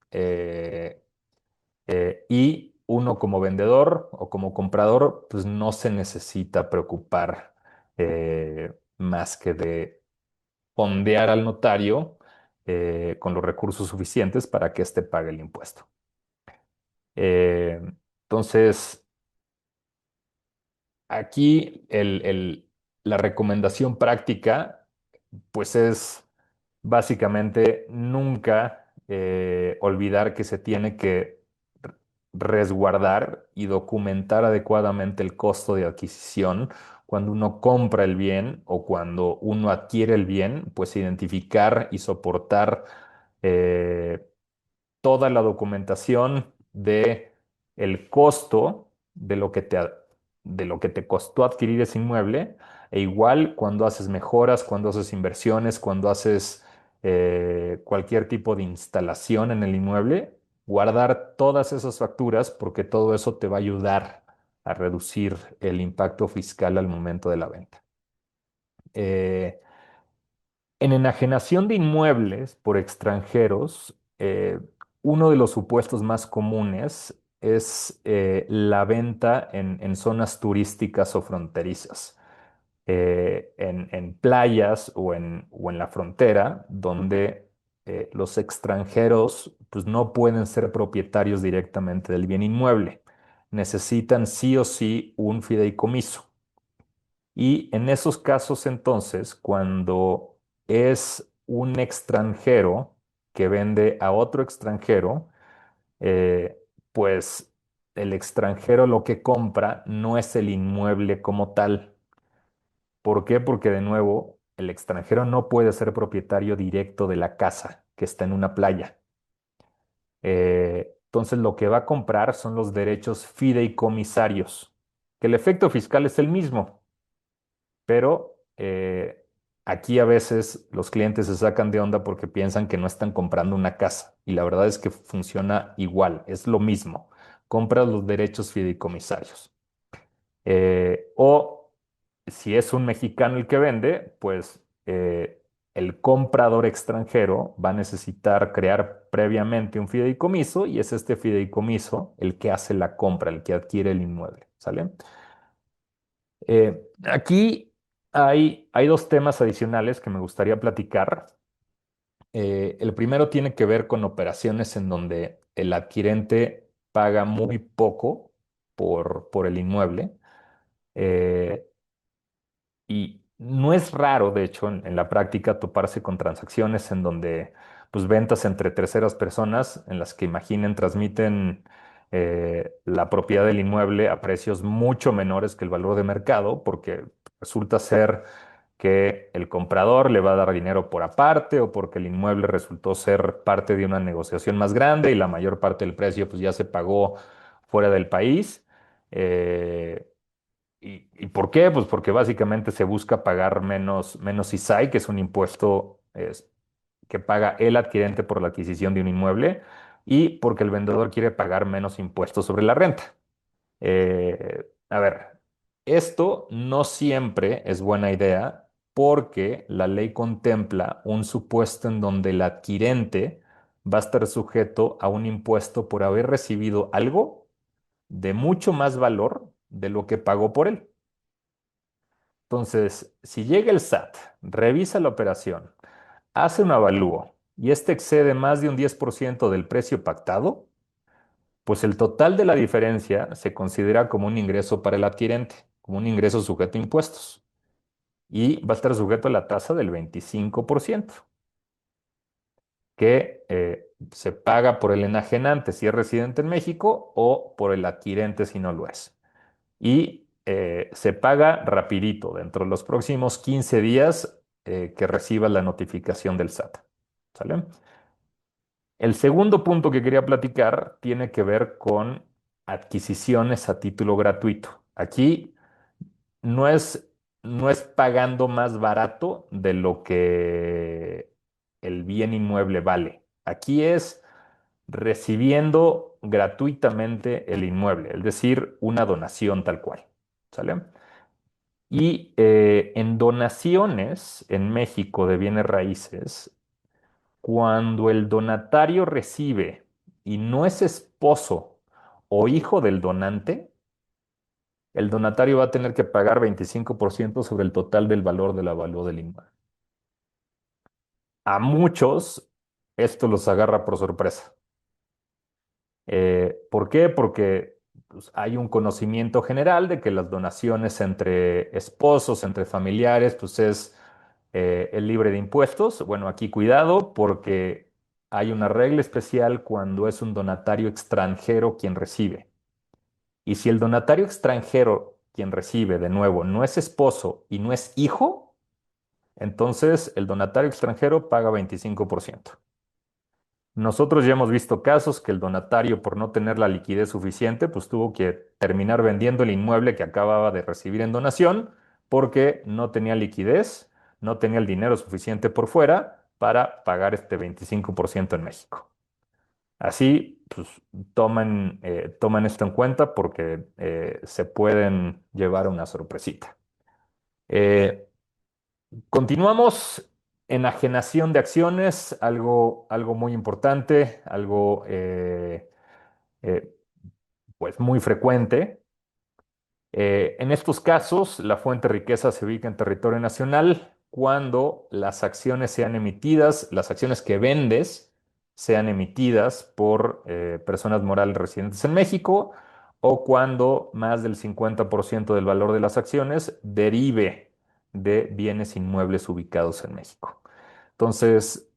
Speaker 2: y uno como vendedor o como comprador pues no se necesita preocupar más que de fondear al notario con los recursos suficientes para que éste pague el impuesto. Eh, entonces, aquí la recomendación práctica, pues es básicamente nunca olvidar que se tiene que resguardar y documentar adecuadamente el costo de adquisición cuando uno compra el bien o cuando uno adquiere el bien, pues identificar y soportar eh, toda la documentación de el costo de lo que te costó adquirir ese inmueble, e igual cuando haces mejoras, cuando haces inversiones, cuando haces cualquier tipo de instalación en el inmueble, guardar todas esas facturas porque todo eso te va a ayudar a reducir el impacto fiscal al momento de la venta. Eh, en enajenación de inmuebles por extranjeros, uno de los supuestos más comunes es la venta en zonas turísticas o fronterizas, en playas o en la frontera, donde los extranjeros pues, no pueden ser propietarios directamente del bien inmueble. Necesitan sí o sí un fideicomiso. Y en esos casos, entonces, cuando es un extranjero que vende a otro extranjero, eh, pues el extranjero lo que compra no es el inmueble como tal. ¿Por qué? Porque de nuevo, el extranjero no puede ser propietario directo de la casa que está en una playa. Entonces, lo que va a comprar son los derechos fideicomisarios, que el efecto fiscal es el mismo. Pero aquí a veces los clientes se sacan de onda porque piensan que no están comprando una casa y la verdad es que funciona igual, es lo mismo. Compras los derechos fideicomisarios. O si es un mexicano el que vende, pues el comprador extranjero va a necesitar crear previamente un fideicomiso y es este fideicomiso el que hace la compra, el que adquiere el inmueble. ¿Sale? Aquí hay dos temas adicionales que me gustaría platicar. El primero tiene que ver con operaciones en donde el adquirente paga muy poco por el inmueble. Eh, y no es raro, de hecho, en la práctica toparse con transacciones en donde, pues, ventas entre terceras personas, en las que imaginen, transmiten la propiedad del inmueble a precios mucho menores que el valor de mercado, porque resulta ser que el comprador le va a dar dinero por aparte o porque el inmueble resultó ser parte de una negociación más grande y la mayor parte del precio, pues, ya se pagó fuera del país. Eh, ¿Y por qué? Pues porque básicamente se busca pagar menos ISAI, que es un impuesto que paga el adquirente por la adquisición de un inmueble, y porque el vendedor quiere pagar menos impuestos sobre la renta. A ver, esto no siempre es buena idea porque la ley contempla un supuesto en donde el adquirente va a estar sujeto a un impuesto por haber recibido algo de mucho más valor de lo que pagó por él. Entonces, si llega el SAT, revisa la operación, hace un avalúo y este excede más de un 10% del precio pactado, pues el total de la diferencia se considera como un ingreso para el adquirente, como un ingreso sujeto a impuestos, y va a estar sujeto a la tasa del 25%, que se paga por el enajenante si es residente en México o por el adquirente si no lo es. Y se paga rapidito, dentro de los próximos 15 días que recibas la notificación del SAT. ¿Sale? El segundo punto que quería platicar tiene que ver con adquisiciones a título gratuito. Aquí no es, no es pagando más barato de lo que el bien inmueble vale. Aquí es recibiendo gratuitamente el inmueble, es decir, una donación tal cual. ¿Sale? Y en donaciones en México de bienes raíces, cuando el donatario recibe y no es esposo o hijo del donante, el donatario va a tener que pagar 25% sobre el total del valor del avalúo del inmueble. A muchos esto los agarra por sorpresa. ¿Por qué? Porque pues, hay un conocimiento general de que las donaciones entre esposos, entre familiares, pues es el libre de impuestos. Bueno, aquí cuidado porque hay una regla especial cuando es un donatario extranjero quien recibe. Y si el donatario extranjero quien recibe, de nuevo, no es esposo y no es hijo, entonces el donatario extranjero paga 25%. Nosotros ya hemos visto casos que el donatario, por no tener la liquidez suficiente, pues tuvo que terminar vendiendo el inmueble que acababa de recibir en donación porque no tenía liquidez, no tenía el dinero suficiente por fuera para pagar este 25% en México. Así, pues toman esto en cuenta porque se pueden llevar una sorpresita. Eh, Continuamos. Enajenación de acciones, algo muy importante, algo eh, pues muy frecuente. En estos casos, la fuente de riqueza se ubica en territorio nacional cuando las acciones sean emitidas, las acciones que vendes sean emitidas por personas morales residentes en México o cuando más del 50% del valor de las acciones derive de bienes inmuebles ubicados en México. Entonces,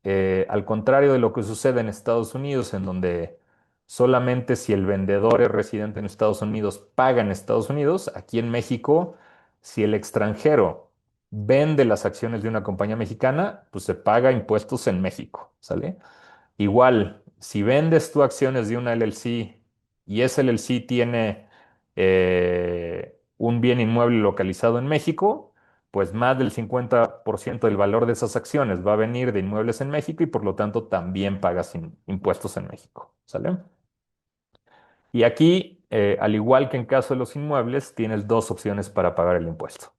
Speaker 2: al contrario de lo que sucede en Estados Unidos, en donde solamente si el vendedor es residente en Estados Unidos paga en Estados Unidos, aquí en México, si el extranjero vende las acciones de una compañía mexicana, pues se paga impuestos en México, ¿sale? Igual, si vendes tú acciones de una LLC y esa LLC tiene un bien inmueble localizado en México, pues más del 50% del valor de esas acciones va a venir de inmuebles en México y por lo tanto también pagas impuestos en México, ¿sale? Y aquí, al igual que en caso de los inmuebles, tienes dos opciones para pagar el impuesto.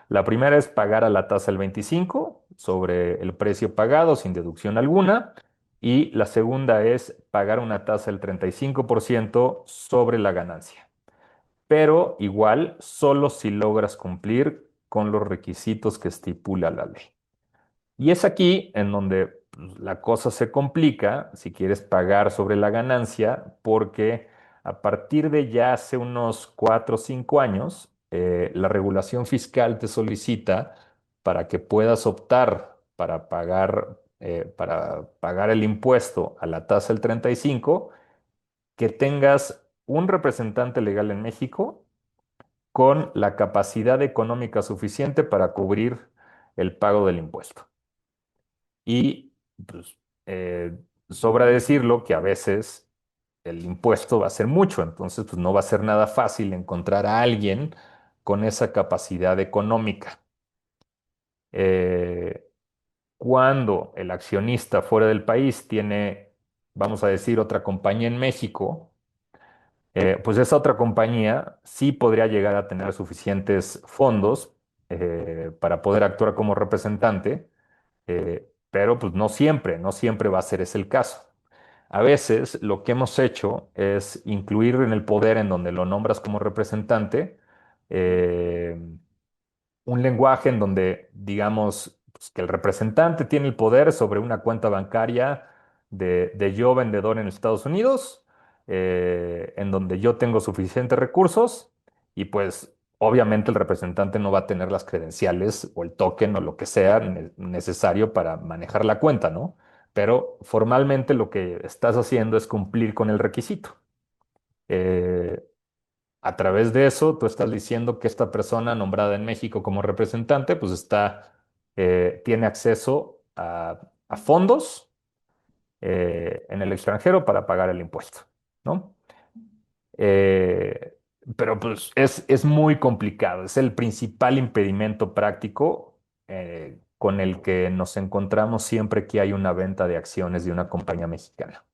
Speaker 2: La primera es pagar a la tasa del 25 sobre el precio pagado sin deducción alguna. Y la segunda es pagar una tasa del 35% sobre la ganancia. Pero igual, solo si logras cumplir con los requisitos que estipula la ley. Y es aquí en donde pues, la cosa se complica si quieres pagar sobre la ganancia, porque a partir de ya hace unos 4 o 5 años, la regulación fiscal te solicita para que puedas optar para pagar el impuesto a la tasa del 35, que tengas un representante legal en México con la capacidad económica suficiente para cubrir el pago del impuesto. Y pues, sobra decirlo que a veces el impuesto va a ser mucho, entonces pues no va a ser nada fácil encontrar a alguien con esa capacidad económica. Eh, Cuando el accionista fuera del país tiene, vamos a decir, otra compañía en México, pues esa otra compañía sí podría llegar a tener suficientes fondos para poder actuar como representante, pero pues no siempre va a ser ese el caso. A veces lo que hemos hecho es incluir en el poder en donde lo nombras como representante, un lenguaje en donde, digamos, pues, que el representante tiene el poder sobre una cuenta bancaria de yo vendedor en Estados Unidos, en donde yo tengo suficientes recursos y pues obviamente el representante no va a tener las credenciales o el token o lo que sea necesario para manejar la cuenta, ¿no? Pero formalmente lo que estás haciendo es cumplir con el requisito. Eh, a través de eso, tú estás diciendo que esta persona nombrada en México como representante, pues tiene acceso a fondos en el extranjero para pagar el impuesto, ¿no? Eh, pero pues es muy complicado, es el principal impedimento práctico con el que nos encontramos siempre que hay una venta de acciones de una compañía mexicana.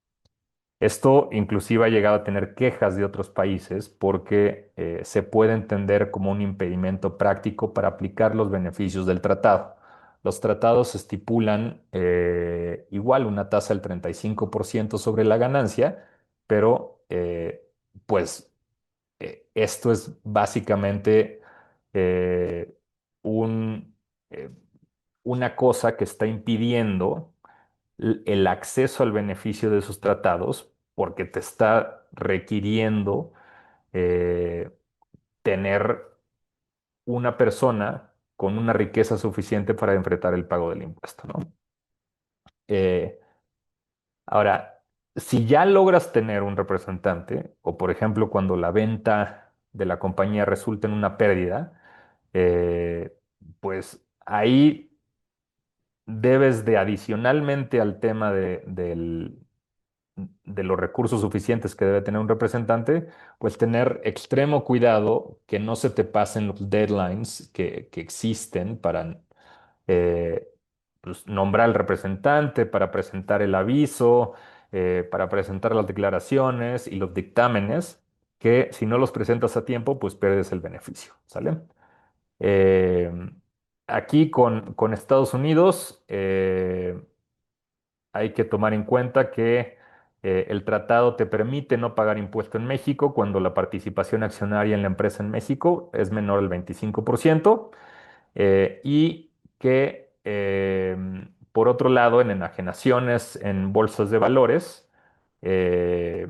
Speaker 2: Esto inclusive ha llegado a tener quejas de otros países porque se puede entender como un impedimento práctico para aplicar los beneficios del tratado. Los tratados estipulan igual una tasa del 35% sobre la ganancia, pero pues esto es básicamente eh, un, eh, una cosa que está impidiendo el acceso al beneficio de esos tratados porque te está requiriendo eh, tener una persona con una riqueza suficiente para enfrentar el pago del impuesto, ¿no? Eh, ahora, si ya logras tener un representante, o por ejemplo cuando la venta de la compañía resulta en una pérdida, eh, pues ahí debes de adicionalmente al tema de los recursos suficientes que debe tener un representante, pues tener extremo cuidado que no se te pasen los deadlines que existen para eh, pues, nombrar al representante, para presentar el aviso, para presentar las declaraciones y los dictámenes, que si no los presentas a tiempo, pues pierdes el beneficio, ¿sale? Eh, aquí con Estados Unidos, hay que tomar en cuenta que el tratado te permite no pagar impuesto en México cuando la participación accionaria en la empresa en México es menor al 25%, y que, por otro lado, en enajenaciones en bolsas de valores, eh,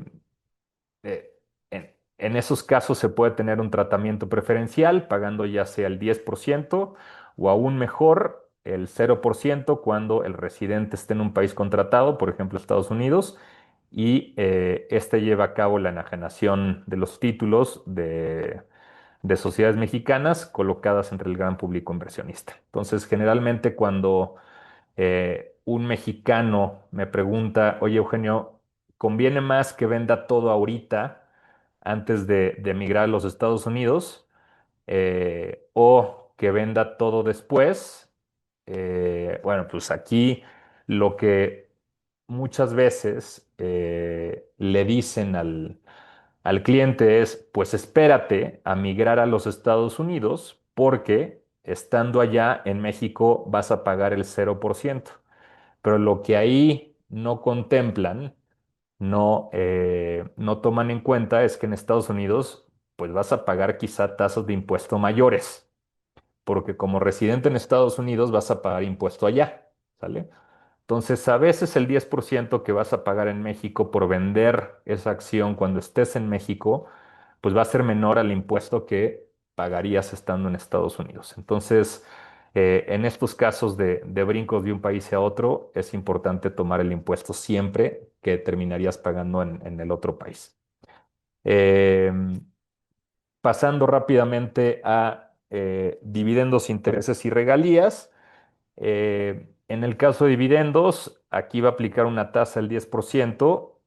Speaker 2: en esos casos se puede tener un tratamiento preferencial pagando ya sea el 10% o aún mejor el 0% cuando el residente esté en un país contratado, por ejemplo Estados Unidos, y este lleva a cabo la enajenación de los títulos de sociedades mexicanas colocadas entre el gran público inversionista. Entonces, generalmente cuando un mexicano me pregunta, oye Eugenio, ¿conviene más que venda todo ahorita antes de emigrar a los Estados Unidos o que venda todo después? Bueno, pues aquí lo que muchas veces le dicen al cliente es, pues espérate a migrar a los Estados Unidos porque estando allá en México vas a pagar el 0%. Pero lo que ahí no contemplan, no toman en cuenta es que en Estados Unidos pues vas a pagar quizá tasas de impuesto mayores, porque como residente en Estados Unidos vas a pagar impuesto allá, ¿sale? Entonces, a veces el 10% que vas a pagar en México por vender esa acción cuando estés en México, pues va a ser menor al impuesto que pagarías estando en Estados Unidos. Entonces, en estos casos de brincos de un país a otro, es importante tomar el impuesto siempre que terminarías pagando en el otro país. Em, Pasando rápidamente a dividendos, intereses y regalías. En el caso de dividendos, aquí va a aplicar una tasa del 10%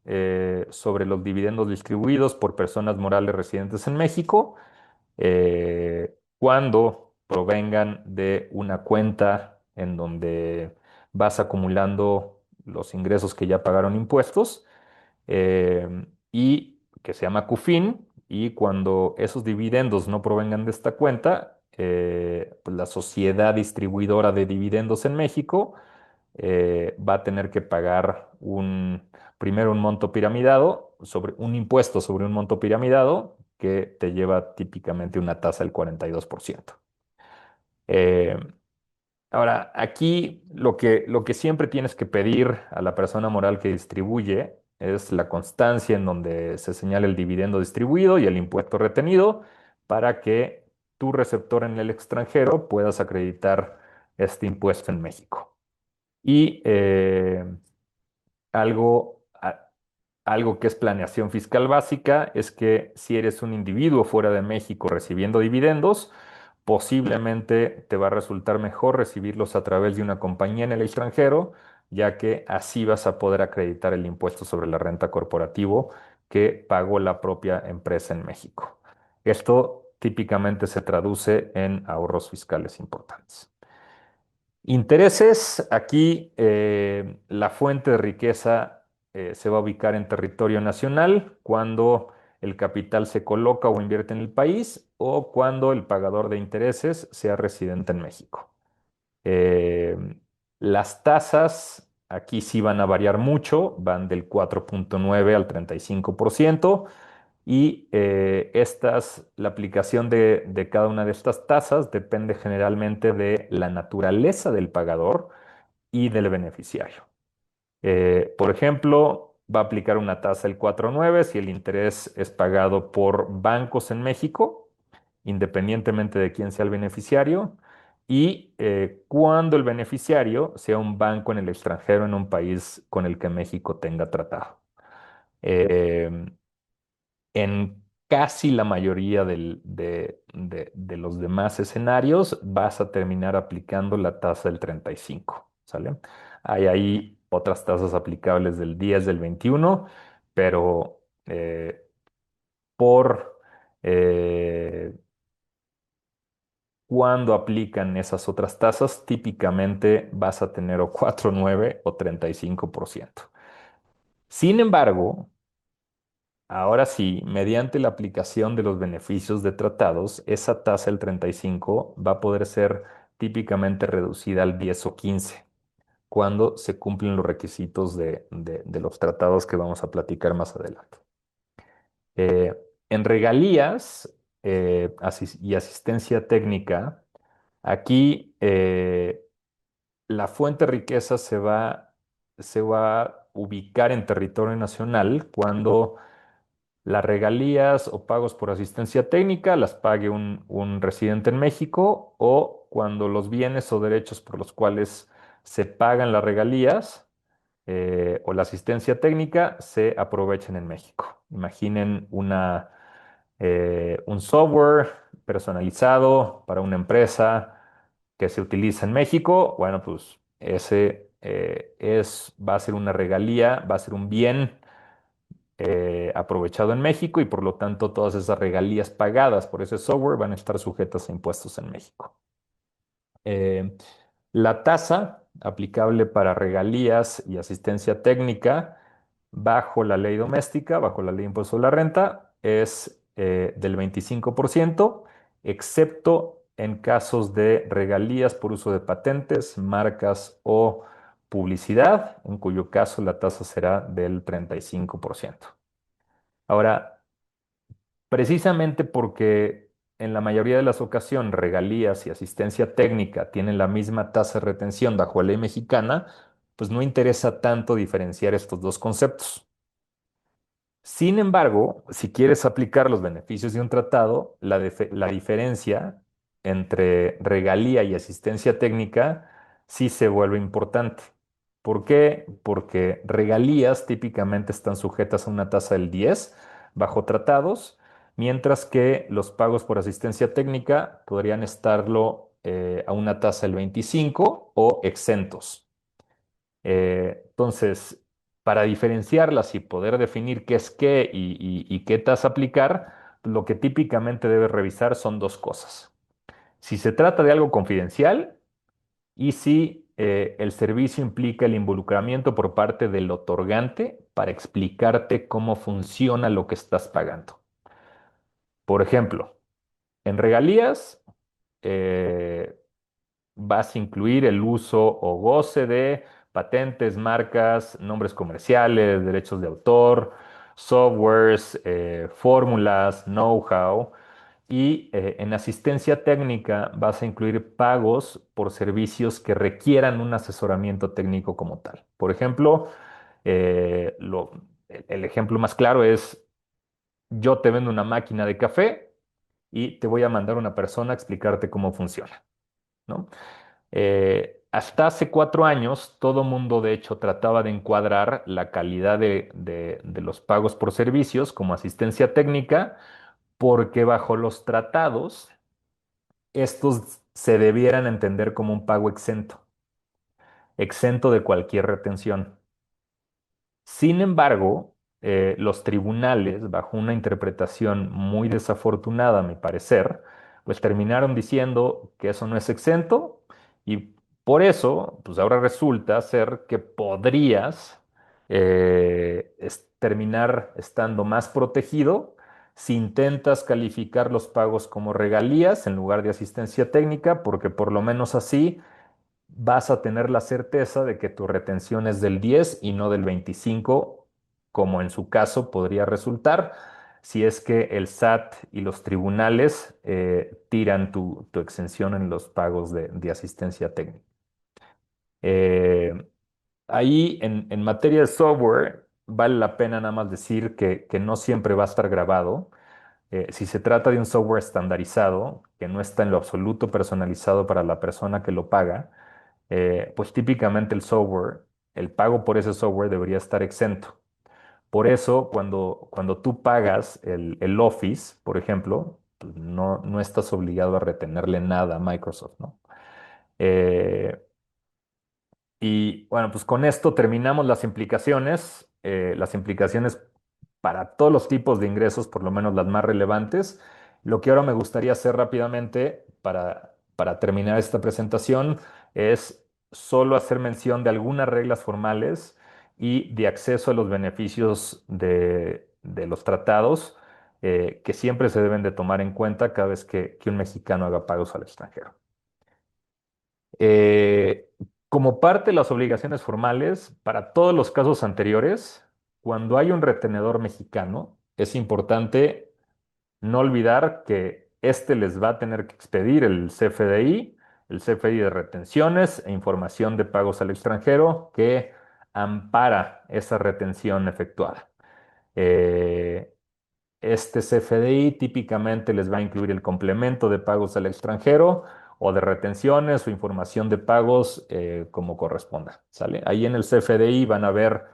Speaker 2: sobre los dividendos distribuidos por personas morales residentes en México cuando provengan de una cuenta en donde vas acumulando los ingresos que ya pagaron impuestos y que se llama CUFIN, y cuando esos dividendos no provengan de esta cuenta, pues la sociedad distribuidora de dividendos en México va a tener que pagar primero un monto piramidado, sobre un impuesto sobre un monto piramidado que te lleva típicamente una tasa del 42%. Eh, Ahora, aquí lo que siempre tienes que pedir a la persona moral que distribuye es la constancia en donde se señala el dividendo distribuido y el impuesto retenido para que tu receptor en el extranjero puedas acreditar este impuesto en México. Y algo, algo que es planeación fiscal básica es que si eres un individuo fuera de México recibiendo dividendos, posiblemente te va a resultar mejor recibirlos a través de una compañía en el extranjero, ya que así vas a poder acreditar el impuesto sobre la renta corporativo que pagó la propia empresa en México. Esto típicamente se traduce en ahorros fiscales importantes. Intereses, aquí la fuente de riqueza se va a ubicar en territorio nacional cuando el capital se coloca o invierte en el país o cuando el pagador de intereses sea residente en México. Eh, las tasas aquí sí van a variar mucho, van del 4,9 al 35%. Y la aplicación de cada una de estas tasas depende generalmente de la naturaleza del pagador y del beneficiario. Por ejemplo, va a aplicar una tasa del 4,9 si el interés es pagado por bancos en México, independientemente de quién sea el beneficiario, y cuando el beneficiario sea un banco en el extranjero en un país con el que México tenga tratado. Eh, en casi la mayoría de los demás escenarios vas a terminar aplicando la tasa del 35, ¿sale? Hay ahí otras tasas aplicables del 10, del 21, pero por eh, cuando aplican esas otras tasas, típicamente vas a tener o 4,9 o 35%. Sin embargo, ahora sí, mediante la aplicación de los beneficios de tratados, esa tasa del 35 va a poder ser típicamente reducida al 10 o 15 cuando se cumplen los requisitos de los tratados que vamos a platicar más adelante. Eh, en regalías y asistencia técnica, aquí la fuente de riqueza se va a ubicar en territorio nacional cuando las regalías o pagos por asistencia técnica las pague un residente en México o cuando los bienes o derechos por los cuales se pagan las regalías o la asistencia técnica se aprovechen en México. Imaginen un software personalizado para una empresa que se utiliza en México. Bueno, pues ese va a ser una regalía, va a ser un bien aprovechado en México y por lo tanto todas esas regalías pagadas por ese software van a estar sujetas a impuestos en México. Eh, la tasa aplicable para regalías y asistencia técnica bajo la ley doméstica, bajo la ley de impuesto a la renta, es del 25%, excepto en casos de regalías por uso de patentes, marcas o publicidad, en cuyo caso la tasa será del 35%. Ahora, precisamente porque en la mayoría de las ocasiones regalías y asistencia técnica tienen la misma tasa de retención bajo la ley mexicana, pues no interesa tanto diferenciar estos dos conceptos. Sin embargo, si quieres aplicar los beneficios de un tratado, la diferencia entre regalía y asistencia técnica sí se vuelve importante. ¿Por qué? Porque regalías típicamente están sujetas a una tasa del 10 bajo tratados, mientras que los pagos por asistencia técnica podrían estarlo a una tasa del 25 o exentos. Entonces, para diferenciarlas y poder definir qué es qué y qué tasa aplicar, lo que típicamente debes revisar son dos cosas. Si se trata de algo confidencial y si el servicio implica el involucramiento por parte del otorgante para explicarte cómo funciona lo que estás pagando. Por ejemplo, en regalías, eh, vas a incluir el uso o goce de patentes, marcas, nombres comerciales, derechos de autor, softwares, fórmulas, know-how. Y en asistencia técnica vas a incluir pagos por servicios que requieran un asesoramiento técnico como tal. Por ejemplo, el ejemplo más claro es, yo te vendo una máquina de café y te voy a mandar una persona a explicarte cómo funciona, ¿no? Hasta hace 4 años, todo mundo de hecho trataba de encuadrar la calidad de los pagos por servicios como asistencia técnica, porque bajo los tratados, estos se debieran entender como un pago exento, exento de cualquier retención. Sin embargo, los tribunales, bajo una interpretación muy desafortunada, a mi parecer, pues terminaron diciendo que eso no es exento y por eso, pues ahora resulta ser que podrías terminar estando más protegido si intentas calificar los pagos como regalías en lugar de asistencia técnica, porque por lo menos así vas a tener la certeza de que tu retención es del 10 y no del 25, como en su caso podría resultar si es que el SAT y los tribunales tiran tu exención en los pagos de asistencia técnica. Eh, Ahí en materia de software, vale la pena nada más decir que no siempre va a estar grabado. Si se trata de un software estandarizado, que no está en lo absoluto personalizado para la persona que lo paga, pues típicamente el software, el pago por ese software debería estar exento. Por eso, cuando tú pagas el Office, por ejemplo, pues no estás obligado a retenerle nada a Microsoft, ¿no? Eh, y bueno, pues con esto terminamos las implicaciones para todos los tipos de ingresos, por lo menos las más relevantes. Lo que ahora me gustaría hacer rápidamente para terminar esta presentación es solo hacer mención de algunas reglas formales y de acceso a los beneficios de los tratados que siempre se deben de tomar en cuenta cada vez que un mexicano haga pagos al extranjero. Eh, Como parte de las obligaciones formales, para todos los casos anteriores, cuando hay un retenedor mexicano, es importante no olvidar que éste les va a tener que expedir el CFDI de retenciones e información de pagos al extranjero que ampara esa retención efectuada. Eh, este CFDI típicamente les va a incluir el complemento de pagos al extranjero o de retenciones o información de pagos como corresponda, ¿sale? Ahí en el CFDI van a ver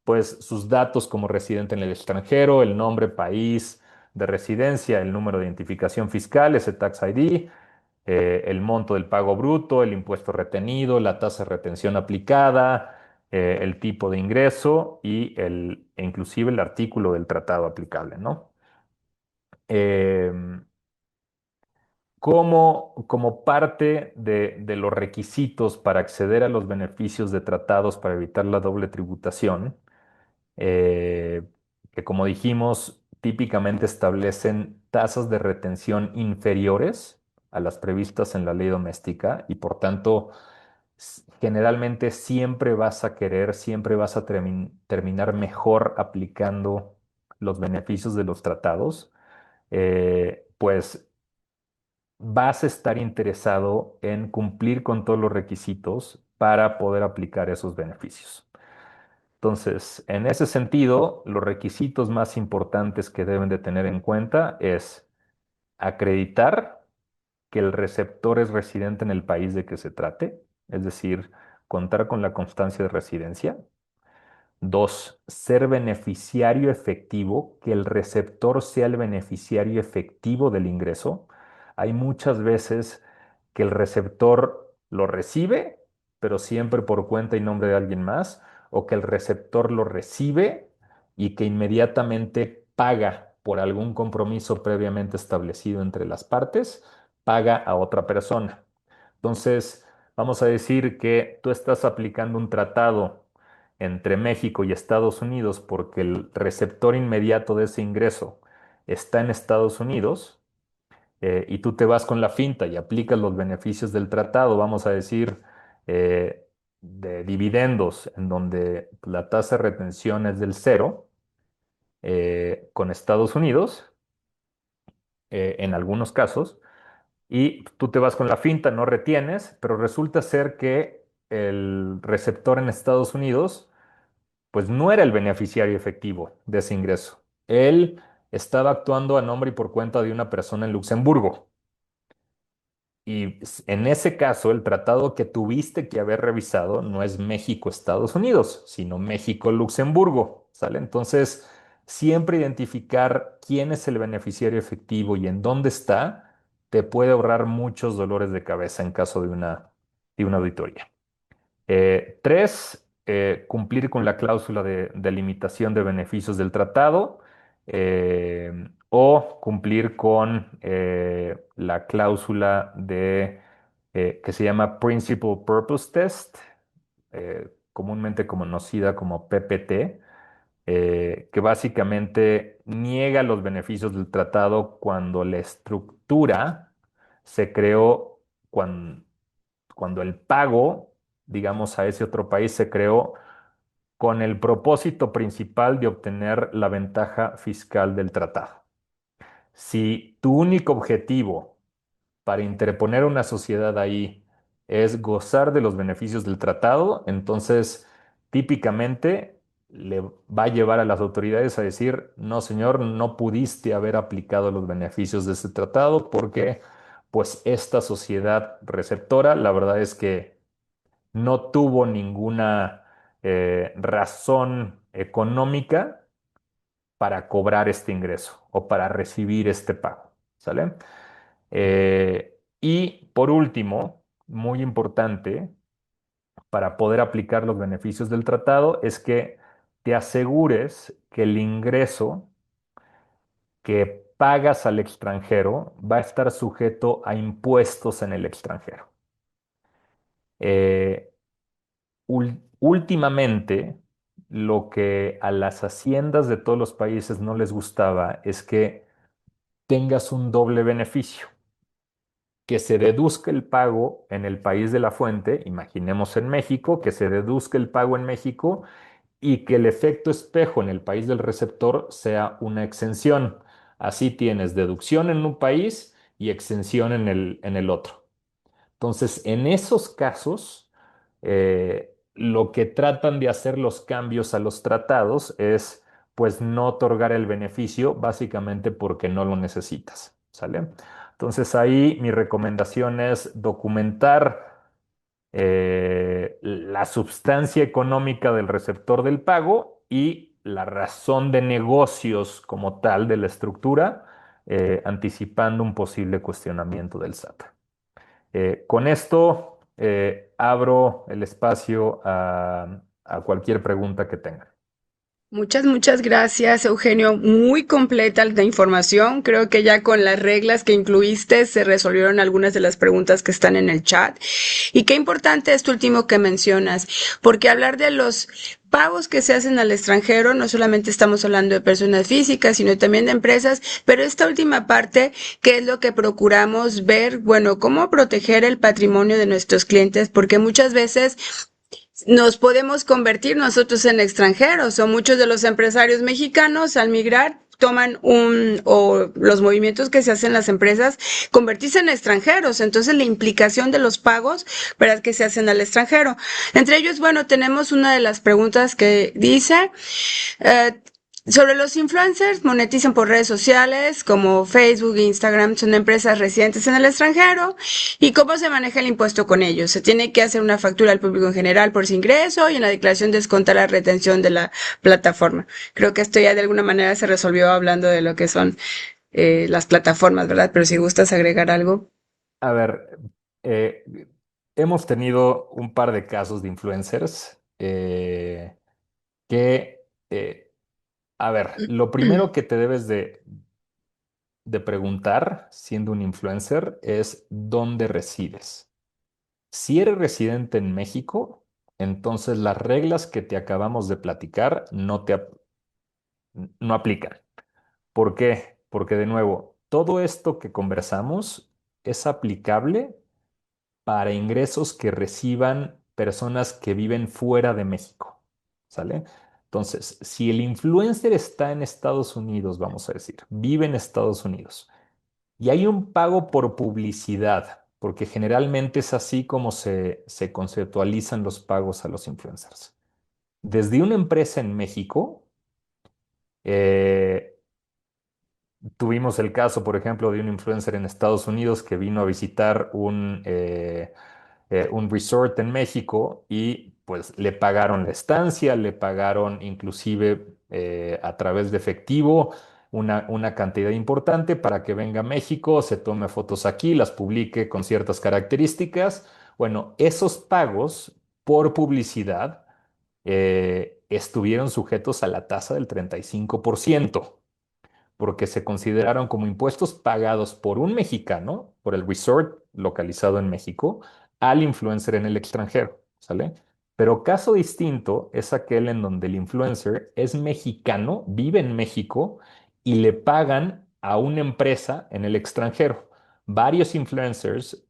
Speaker 2: pues sus datos como residente en el extranjero, el nombre, país de residencia, el número de identificación fiscal, ese Tax ID, el monto del pago bruto, el impuesto retenido, la tasa de retención aplicada, el tipo de ingreso e inclusive el artículo del tratado aplicable, ¿no? Em, como parte de los requisitos para acceder a los beneficios de tratados para evitar la doble tributación, eh, que como dijimos, típicamente establecen tasas de retención inferiores a las previstas en la ley doméstica y por tanto, generalmente siempre vas a querer, siempre vas a terminar mejor aplicando los beneficios de los tratados. Pues vas a estar interesado en cumplir con todos los requisitos para poder aplicar esos beneficios. Entonces, en ese sentido, los requisitos más importantes que deben de tener en cuenta es acreditar que el receptor es residente en el país de que se trate, es decir, contar con la constancia de residencia. Dos, ser beneficiario efectivo, que el receptor sea el beneficiario efectivo del ingreso. Hay muchas veces que el receptor lo recibe, pero siempre por cuenta y nombre de alguien más, o que el receptor lo recibe y que inmediatamente paga por algún compromiso previamente establecido entre las partes, paga a otra persona. Entonces, vamos a decir que tú estás aplicando un tratado entre México y Estados Unidos porque el receptor inmediato de ese ingreso está en Estados Unidos, y tú te vas con la finta y aplicas los beneficios del tratado, vamos a decir, eh, de dividendos, en donde la tasa de retención es del cero, con Estados Unidos. en algunos casos, y tú te vas con la finta, no retienes, pero resulta ser que el receptor en Estados Unidos, pues no era el beneficiario efectivo de ese ingreso. Él estaba actuando a nombre y por cuenta de una persona en Luxemburgo. Y en ese caso, el tratado que tuviste que haber revisado no es México-Estados Unidos, sino México-Luxemburgo, ¿sale? Entonces, siempre identificar quién es el beneficiario efectivo y en dónde está, te puede ahorrar muchos dolores de cabeza en caso de una auditoría. Tres, cumplir con la cláusula de limitación de beneficios del tratado o cumplir con la cláusula que se llama Principal Purpose Test, comúnmente conocida como PPT, que básicamente niega los beneficios del tratado cuando la estructura se creó cuando el pago, digamos, a ese otro país se creó con el propósito principal de obtener la ventaja fiscal del tratado. Si tu único objetivo para interponer una sociedad ahí es gozar de los beneficios del tratado, entonces típicamente le va a llevar a las autoridades a decir, no señor, no pudiste haber aplicado los beneficios de este tratado porque pues esta sociedad receptora, la verdad es que no tuvo ninguna razón económica para cobrar este ingreso o para recibir este pago, ¿sale? Y por último, muy importante, para poder aplicar los beneficios del tratado es que te asegures que el ingreso que pagas al extranjero va a estar sujeto a impuestos en el extranjero. Eh, Últimamente, lo que a las haciendas de todos los países no les gustaba es que tengas un doble beneficio, que se deduzca el pago en el país de la fuente, imaginemos en México, que se deduzca el pago en México y que el efecto espejo en el país del receptor sea una exención. Así tienes deducción en un país y exención en el otro. Entonces, en esos casos, lo que tratan de hacer los cambios a los tratados es, pues, no otorgar el beneficio, básicamente porque no lo necesitas, ¿sale? Entonces, ahí mi recomendación es documentar la substancia económica del receptor del pago y la razón de negocios como tal de la estructura, anticipando un posible cuestionamiento del SAT. Con esto abro el espacio a cualquier pregunta que tengan.
Speaker 3: Muchas gracias, Eugenio. Muy completa la información. Creo que ya con las reglas que incluiste se resolvieron algunas de las preguntas que están en el chat. Y qué importante esto último que mencionas, porque hablar de los pagos que se hacen al extranjero, no solamente estamos hablando de personas físicas, sino también de empresas, pero esta última parte, que es lo que procuramos ver, bueno, cómo proteger el patrimonio de nuestros clientes, porque muchas veces nos podemos convertir nosotros en extranjeros o muchos de los empresarios mexicanos al migrar toman o los movimientos que se hacen en las empresas convertirse en extranjeros. Entonces la implicación de los pagos, ¿verdad? Que se hacen al extranjero. Entre ellos, bueno, tenemos una de las preguntas que dice, eh, sobre los influencers, monetizan por redes sociales como Facebook e Instagram, son empresas residentes en el extranjero. ¿Y cómo se maneja el impuesto con ellos? Se tiene que hacer una factura al público en general por su ingreso y en la declaración descontar la retención de la plataforma. Creo que esto ya de alguna manera se resolvió hablando de lo que son las plataformas, ¿verdad? Pero si gustas agregar algo.
Speaker 2: A ver, eh, hemos tenido un par de casos de influencers que, a ver, lo primero que te debes de preguntar siendo un influencer es dónde resides. Si eres residente en México, entonces las reglas que te acabamos de platicar no aplican. ¿Por qué? Porque de nuevo, todo esto que conversamos es aplicable para ingresos que reciban personas que viven fuera de México, ¿sale? Entonces, si el influencer está en Estados Unidos, vamos a decir, vive en Estados Unidos Y hay un pago por publicidad, porque generalmente es así como se conceptualizan los pagos a los influencers. Desde una empresa en México, eh, tuvimos el caso, por ejemplo, de un influencer en Estados Unidos que vino a visitar un resort en México y pues le pagaron la estancia, le pagaron inclusive a través de efectivo una cantidad importante para que venga a México, se tome fotos aquí, las publique con ciertas características. Bueno, esos pagos por publicidad estuvieron sujetos a la tasa del 35% porque se consideraron como impuestos pagados por un mexicano, por el resort localizado en México, al influencer en el extranjero, ¿sale? Pero caso distinto es aquel en donde el influencer es mexicano, vive en México y le pagan a una empresa en el extranjero. Varios influencers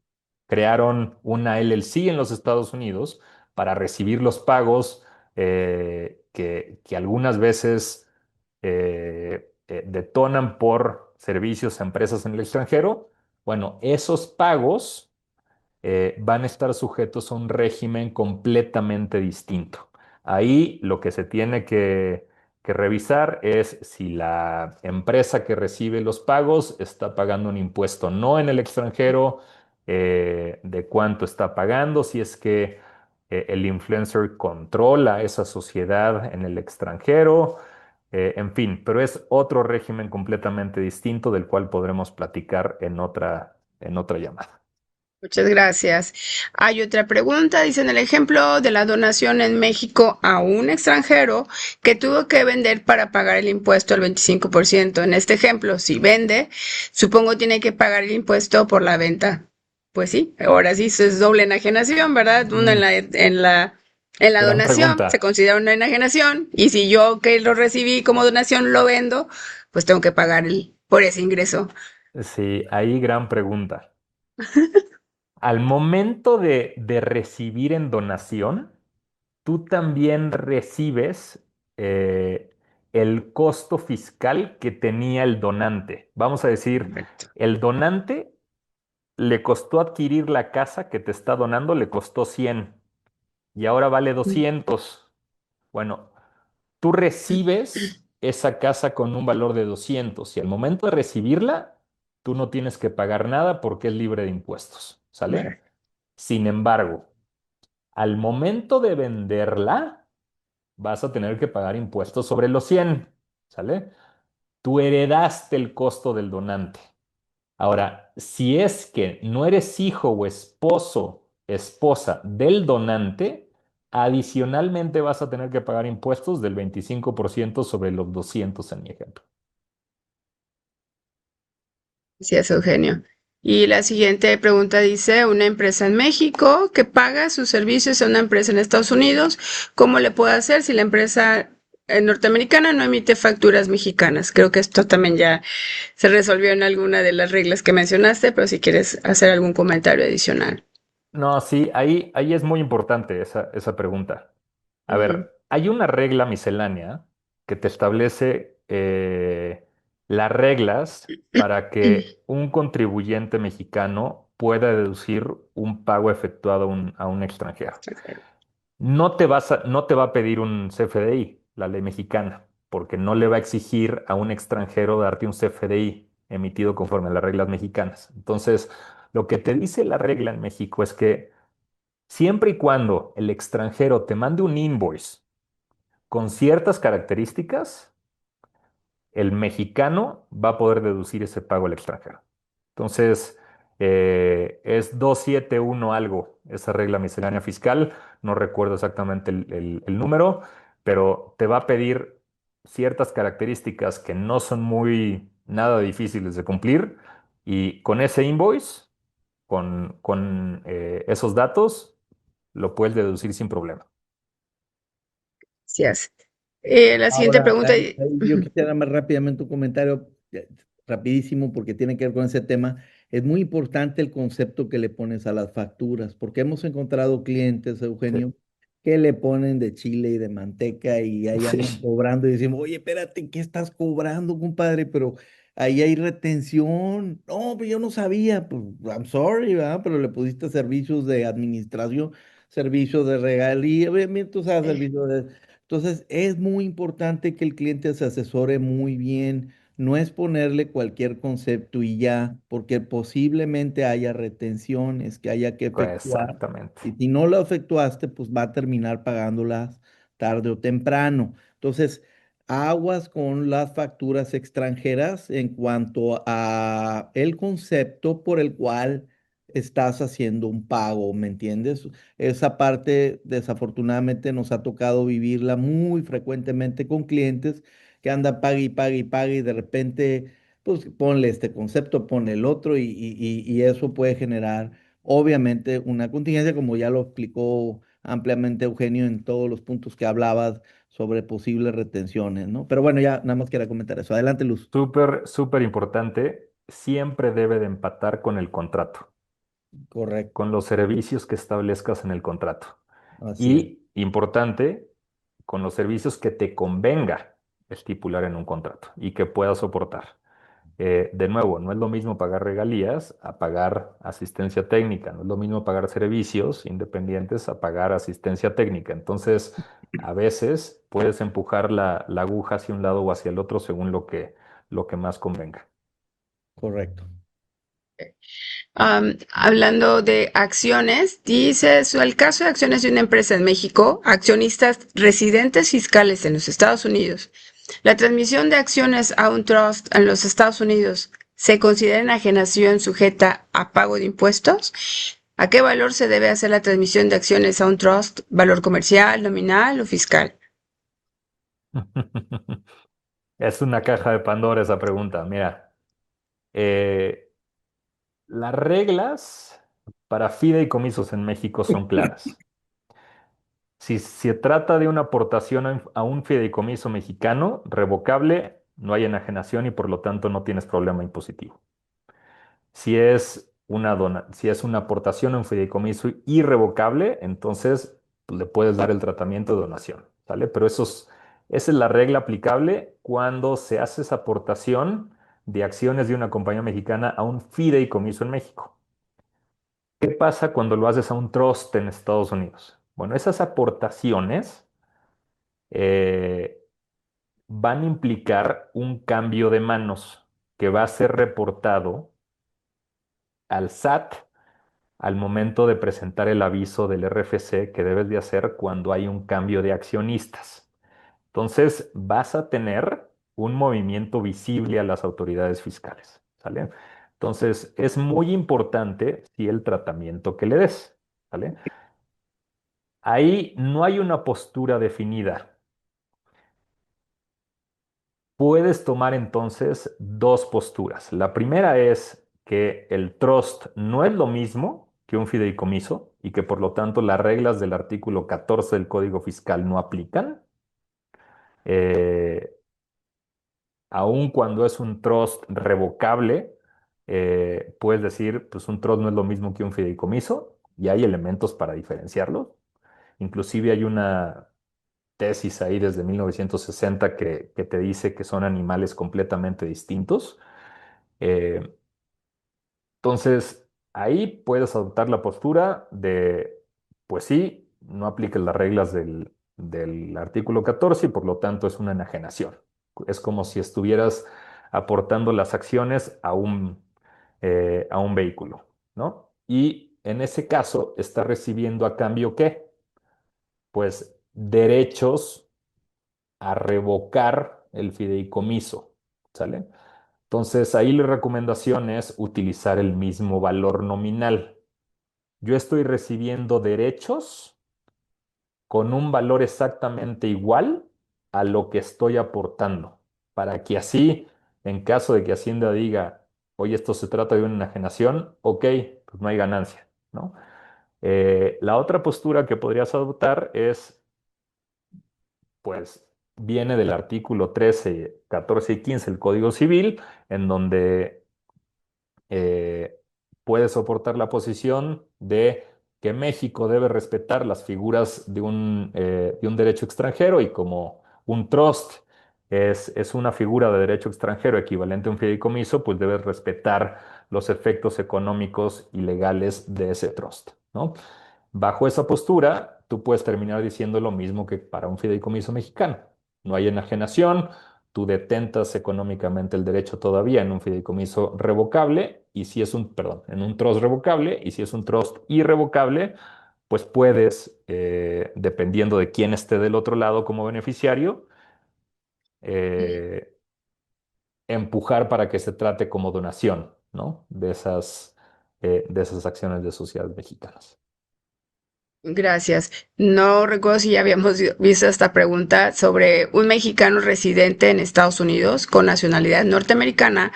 Speaker 2: crearon una LLC en los Estados Unidos para recibir los pagos que algunas veces detonan por servicios a empresas en el extranjero. Bueno, esos pagos van a estar sujetos a un régimen completamente distinto. Ahí lo que se tiene que revisar es si la empresa que recibe los pagos está pagando un impuesto no en el extranjero, de cuánto está pagando, si es que el influencer controla esa sociedad en el extranjero, en fin, pero es otro régimen completamente distinto del cual podremos platicar en otra llamada.
Speaker 3: Muchas gracias. Hay otra pregunta, dice en el ejemplo de la donación en México a un extranjero que tuvo que vender para pagar el impuesto al 25%. En este ejemplo, si vende, supongo tiene que pagar el impuesto por la venta. Pues sí, ahora sí eso es doble enajenación, ¿verdad? Una
Speaker 2: Mm,
Speaker 3: en la
Speaker 2: Gran
Speaker 3: donación se
Speaker 2: pregunta.
Speaker 3: considera una enajenación y si yo que lo recibí como donación lo vendo, pues tengo que pagar por ese ingreso.
Speaker 2: Sí, ahí gran pregunta. Al momento de recibir en donación, tú también recibes el costo fiscal que tenía el donante. Vamos a decir,
Speaker 3: Correcto.
Speaker 2: el donante le costó adquirir la casa que te está donando, le costó 100 y ahora vale 200. Bueno, tú recibes esa casa con un valor de 200 y al momento de recibirla, tú no tienes que pagar nada porque es libre de impuestos, ¿sale?
Speaker 3: Correcto.
Speaker 2: Sin embargo, al momento de venderla, vas a tener que pagar impuestos sobre los 100, ¿sale? Tú heredaste el costo del donante. Ahora, si es que no eres hijo o esposo, esposa del donante, adicionalmente vas a tener que pagar impuestos del 25% sobre los 200 en mi ejemplo.
Speaker 3: Gracias, Eugenio. Y la siguiente pregunta dice, una empresa en México que paga sus servicios a una empresa en Estados Unidos, ¿cómo le puede hacer si la empresa norteamericana no emite facturas mexicanas? Creo que esto también ya se resolvió en alguna de las reglas que mencionaste, pero si quieres hacer algún comentario adicional.
Speaker 2: No, sí, ahí es muy importante esa pregunta. A
Speaker 3: Ujú.
Speaker 2: ver, hay una regla miscelánea que te establece las reglas para que un contribuyente mexicano pueda deducir un pago efectuado a un extranjero. No te va a pedir un CFDI, la ley mexicana, porque no le va a exigir a un extranjero darte un CFDI emitido conforme a las reglas mexicanas. Entonces, lo que te dice la regla en México es que siempre y cuando el extranjero te mande un invoice con ciertas características, el mexicano va a poder deducir ese pago al extranjero. Entonces, es 271 algo, esa regla miscelánea fiscal, no recuerdo exactamente el número, pero te va a pedir ciertas características que no son muy nada difíciles de cumplir y con ese invoice, con esos datos, lo puedes deducir sin problema.
Speaker 3: Gracias. La siguiente
Speaker 1: Ahora,
Speaker 3: pregunta.
Speaker 1: ahí yo quisiera más rápidamente un comentario rapidísimo porque tiene que ver con ese tema. Es muy importante el concepto que le pones a las facturas, porque hemos encontrado clientes,
Speaker 2: Sí.
Speaker 1: Eugenio, que le ponen de chile y de manteca y ahí andan
Speaker 2: Sí.
Speaker 1: cobrando y decimos, oye, espérate, ¿qué estás cobrando, compadre? Pero ahí hay retención. No, pues yo no sabía, pues I'm sorry, ¿verdad? Pero le pusiste servicios de administración, servicios de regalía, obviamente, o sea, servicios de... Entonces, es muy importante que el cliente se asesore muy bien. No es ponerle cualquier concepto y ya, porque posiblemente haya retenciones que haya que efectuar.
Speaker 2: Exactamente.
Speaker 1: Y si no lo efectuaste, pues va a terminar pagándolas tarde o temprano. Entonces, aguas con las facturas extranjeras en cuanto a el concepto por el cual estás haciendo un pago, ¿me entiendes? Esa parte desafortunadamente nos ha tocado vivirla muy frecuentemente con clientes que andan pague y pague y pague y de repente, pues ponle este concepto, ponle el otro y eso puede generar obviamente una contingencia como ya lo explicó ampliamente Eugenio en todos los puntos que hablabas sobre posibles retenciones, ¿no? Pero bueno, ya nada más quería comentar eso. Adelante, Luz.
Speaker 2: Súper, súper importante. Siempre debe de empatar con el contrato,
Speaker 1: Correcto,
Speaker 2: con los servicios que establezcas en el contrato.
Speaker 1: así es,
Speaker 2: Y importante, con los servicios que te convenga estipular en un contrato y que puedas soportar. De nuevo, no es lo mismo pagar regalías a pagar asistencia técnica, no es lo mismo pagar servicios independientes a pagar asistencia técnica. Entonces, a veces puedes empujar la aguja hacia un lado o hacia el otro según lo que más convenga.
Speaker 1: correcto.
Speaker 3: Hablando de acciones, dice, el caso de acciones de una empresa en México, accionistas residentes fiscales en los Estados Unidos. La transmisión de acciones a un trust en los Estados Unidos se considera enajenación sujeta a pago de impuestos. ¿A qué valor se debe hacer la transmisión de acciones a un trust? ¿Valor comercial, nominal o fiscal?
Speaker 2: Es una caja de Pandora esa pregunta. Mira, eh, las reglas para fideicomisos en México son claras. Si se trata de una aportación a un fideicomiso mexicano revocable, no hay enajenación y por lo tanto no tienes problema impositivo. Si es una aportación a un fideicomiso irrevocable, entonces pues, le puedes dar el tratamiento de donación, ¿sale? Pero esa es la regla aplicable cuando se hace esa aportación de acciones de una compañía mexicana a un fideicomiso en México. ¿Qué pasa cuando lo haces a un trust en Estados Unidos? Bueno, esas aportaciones eh, van a implicar un cambio de manos que va a ser reportado al SAT al momento de presentar el aviso del RFC que debes de hacer cuando hay un cambio de accionistas. Entonces, vas a tener un movimiento visible a las autoridades fiscales, ¿sale? Entonces, es muy importante si el tratamiento que le des, ¿sale? Ahí no hay una postura definida. Puedes tomar entonces dos posturas. La primera es que el trust no es lo mismo que un fideicomiso y que por lo tanto las reglas del artículo 14 del Código Fiscal no aplican. Eh, Aun cuando es un trust revocable, puedes decir, pues un trust no es lo mismo que un fideicomiso y hay elementos para diferenciarlos. Inclusive hay una tesis ahí desde 1960 que te dice que son animales completamente distintos. Eh, entonces, ahí puedes adoptar la postura de, pues sí, no apliques las reglas del artículo 14 y por lo tanto es una enajenación. Es como si estuvieras aportando las acciones a un vehículo, ¿no? Y en ese caso, está recibiendo a cambio ¿qué? Pues derechos a revocar el fideicomiso, ¿sale? Entonces, ahí la recomendación es utilizar el mismo valor nominal. Yo estoy recibiendo derechos con un valor exactamente igual a lo que estoy aportando, para que así, en caso de que Hacienda diga, oye, esto se trata de una enajenación, ok, pues no hay ganancia, ¿no? La otra postura que podrías adoptar es pues viene del artículo 13, 14 y 15 del Código Civil, en donde eh, puede soportar la posición de que México debe respetar las figuras de un derecho extranjero y como un trust es una figura de derecho extranjero equivalente a un fideicomiso, pues debes respetar los efectos económicos y legales de ese trust, ¿no? Bajo esa postura, tú puedes terminar diciendo lo mismo que para un fideicomiso mexicano. No hay enajenación, tú detentas económicamente el derecho todavía en un fideicomiso revocable, y si es un, perdón, en un trust revocable, y si es un trust irrevocable, pues puedes, dependiendo de quién esté del otro lado como beneficiario, eh, empujar para que se trate como donación, ¿no? De esas acciones de sociedades mexicanas.
Speaker 3: Gracias. No recuerdo si ya habíamos visto esta pregunta sobre un mexicano residente en Estados Unidos con nacionalidad norteamericana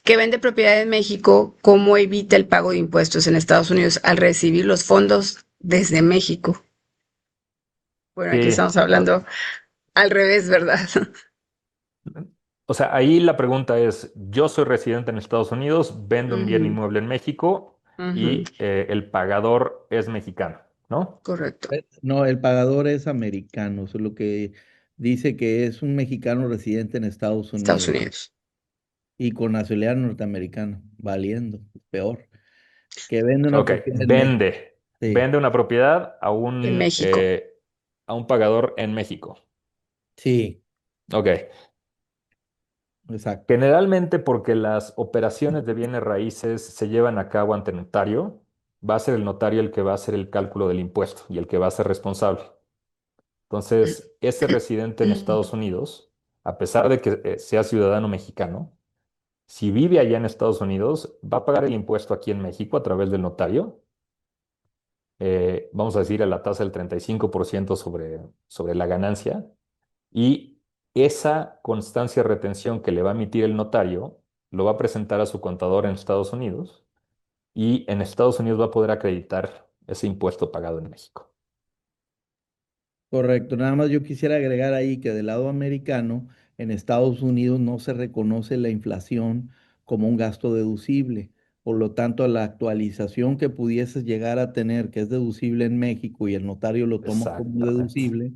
Speaker 3: que vende propiedad en México, ¿cómo evita el pago de impuestos en Estados Unidos al recibir los fondos desde México? Bueno, aquí
Speaker 2: Sí,
Speaker 3: estamos hablando al revés, ¿verdad?
Speaker 2: o sea, ahí la pregunta es, yo soy residente en Estados Unidos, vendo un bien
Speaker 3: Ujú,
Speaker 2: inmueble en México
Speaker 3: ujú,
Speaker 2: y el pagador es mexicano, ¿no?
Speaker 3: correcto.
Speaker 1: No, el pagador es americano, eso es lo que dice que es un mexicano residente en Estados
Speaker 3: Estados
Speaker 1: Unidos
Speaker 3: Unidos.
Speaker 1: y con nacionalidad norteamericana, valiendo, peor, que vende una
Speaker 2: Ok,
Speaker 1: propiedad en México. Sí,
Speaker 2: vende una propiedad
Speaker 3: En México.
Speaker 2: a un pagador en México.
Speaker 1: sí,
Speaker 2: Ok,
Speaker 1: exacto.
Speaker 2: generalmente porque las operaciones de bienes raíces se llevan a cabo ante notario, va a ser el notario el que va a hacer el cálculo del impuesto y el que va a ser responsable. Entonces, ese residente en Estados Unidos, a pesar de que sea ciudadano mexicano, si vive allá en Estados Unidos, va a pagar el impuesto aquí en México a través del notario, vamos a decir a la tasa del 35% sobre la ganancia, y esa constancia de retención que le va a emitir el notario lo va a presentar a su contador en Estados Unidos, y en Estados Unidos va a poder acreditar ese impuesto pagado en México.
Speaker 1: Correcto, nada más yo quisiera agregar ahí que del lado americano, en Estados Unidos no se reconoce la inflación como un gasto deducible. Por lo tanto, la actualización que pudieses llegar a tener, que es deducible en México y el notario lo toma como
Speaker 2: Exactamente.
Speaker 1: deducible,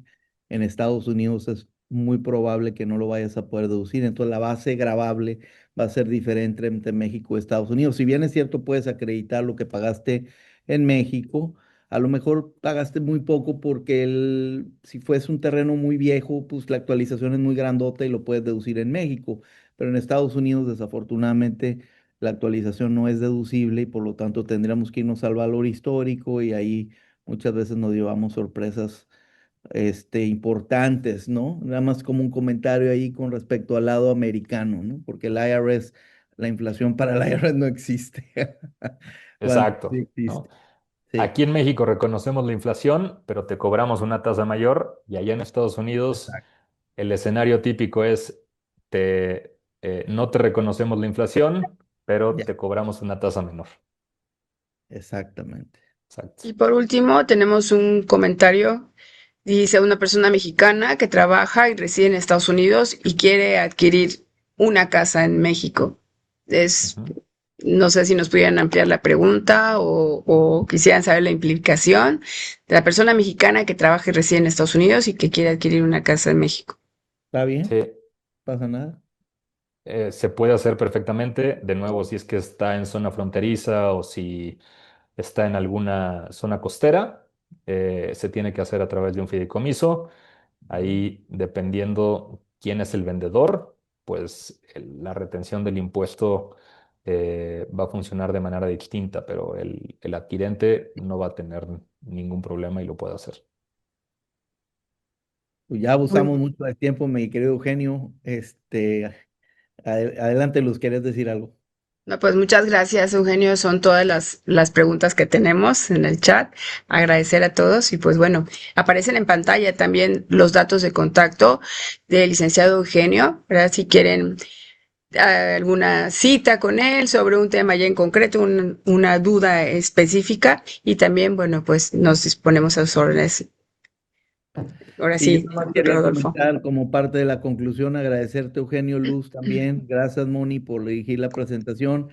Speaker 1: en Estados Unidos es muy probable que no lo vayas a poder deducir. Entonces, la base gravable va a ser diferente entre México y Estados Unidos. Si bien es cierto, puedes acreditar lo que pagaste en México. A lo mejor pagaste muy poco porque si fuese un terreno muy viejo, pues la actualización es muy grandota y lo puedes deducir en México. Pero en Estados Unidos, desafortunadamente, la actualización no es deducible y por lo tanto tendríamos que irnos al valor histórico y ahí muchas veces nos llevamos sorpresas importantes, ¿no? Nada más como un comentario ahí con respecto al lado americano, ¿no? Porque el IRS, la inflación para el IRS no existe. Cuando sí
Speaker 2: Exacto, ¿no?
Speaker 1: existe. Sí.
Speaker 2: Aquí en México reconocemos la inflación, pero te cobramos una tasa mayor, y allá en Estados Unidos
Speaker 1: Exacto.
Speaker 2: el escenario típico es no te reconocemos la inflación, pero
Speaker 1: Ya,
Speaker 2: te cobramos una tasa menor.
Speaker 1: exactamente.
Speaker 2: Exacto.
Speaker 3: Y por último, tenemos un comentario. Dice una persona mexicana que trabaja y reside en Estados Unidos y quiere adquirir una casa en México. Es,
Speaker 2: Ujú.
Speaker 3: no sé si nos pudieran ampliar la pregunta o quisieran saber la implicación de la persona mexicana que trabaja y reside en Estados Unidos y que quiere adquirir una casa en México.
Speaker 1: ¿Está bien?
Speaker 2: Sí,
Speaker 1: ¿Pasa nada?
Speaker 2: se puede hacer perfectamente. De nuevo, si es que está en zona fronteriza o si está en alguna zona costera, se tiene que hacer a través de un fideicomiso. Ahí, dependiendo quién es el vendedor, pues la retención del impuesto va a funcionar de manera distinta, pero el adquirente no va a tener ningún problema y lo puede hacer.
Speaker 1: Pues ya abusamos mucho del tiempo, mi querido Eugenio. Adelante, Luz, ¿quieres decir algo?
Speaker 3: No, pues muchas gracias, Eugenio. Son todas las preguntas que tenemos en el chat. Agradecer a todos y pues bueno, aparecen en pantalla también los datos de contacto del licenciado Eugenio, ¿verdad? Si quieren alguna cita con él sobre un tema ya en concreto, una duda específica y también, bueno, pues nos disponemos a sus órdenes. Ahora
Speaker 1: Sí, yo
Speaker 3: sí,
Speaker 1: nomás quería
Speaker 3: Rodolfo.
Speaker 1: comentar como parte de la conclusión, agradecerte, Eugenio, Luz, también. Gracias, Moni, por dirigir la presentación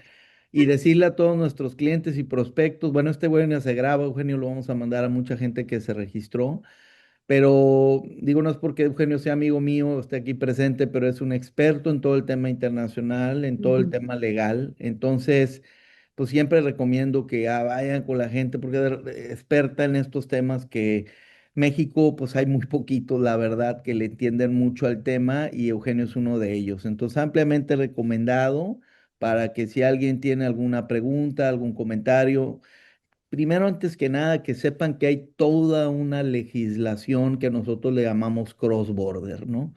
Speaker 1: y decirle a todos nuestros clientes y prospectos, bueno, este webinar se graba, Eugenio, lo vamos a mandar a mucha gente que se registró. pero digo, no es porque Eugenio sea amigo mío, esté aquí presente, pero es un experto en todo el tema internacional, en todo el
Speaker 3: Ujú.
Speaker 1: tema legal. Entonces, pues siempre recomiendo que vayan con la gente, porque experta en estos temas que México, pues hay muy poquitos, la verdad, que le entienden mucho al tema y Eugenio es uno de ellos. Entonces, ampliamente recomendado para que si alguien tiene alguna pregunta, algún comentario. Primero, antes que nada, que sepan que hay toda una legislación que nosotros le llamamos cross-border, ¿no?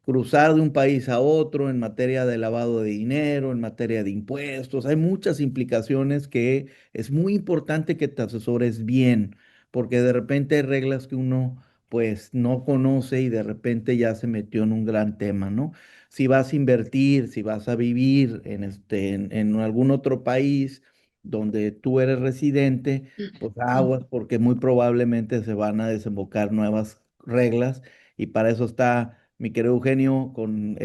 Speaker 1: Cruzar de un país a otro en materia de lavado de dinero, en materia de impuestos. Hay muchas implicaciones que es muy importante que te asesores bien, porque de repente hay reglas que uno pues no conoce y de repente ya se metió en un gran tema, ¿no? Si vas a invertir, si vas a vivir en algún otro país donde tú eres residente, pues aguas, porque muy probablemente se van a desembocar nuevas reglas y para eso está mi querido Eugenio con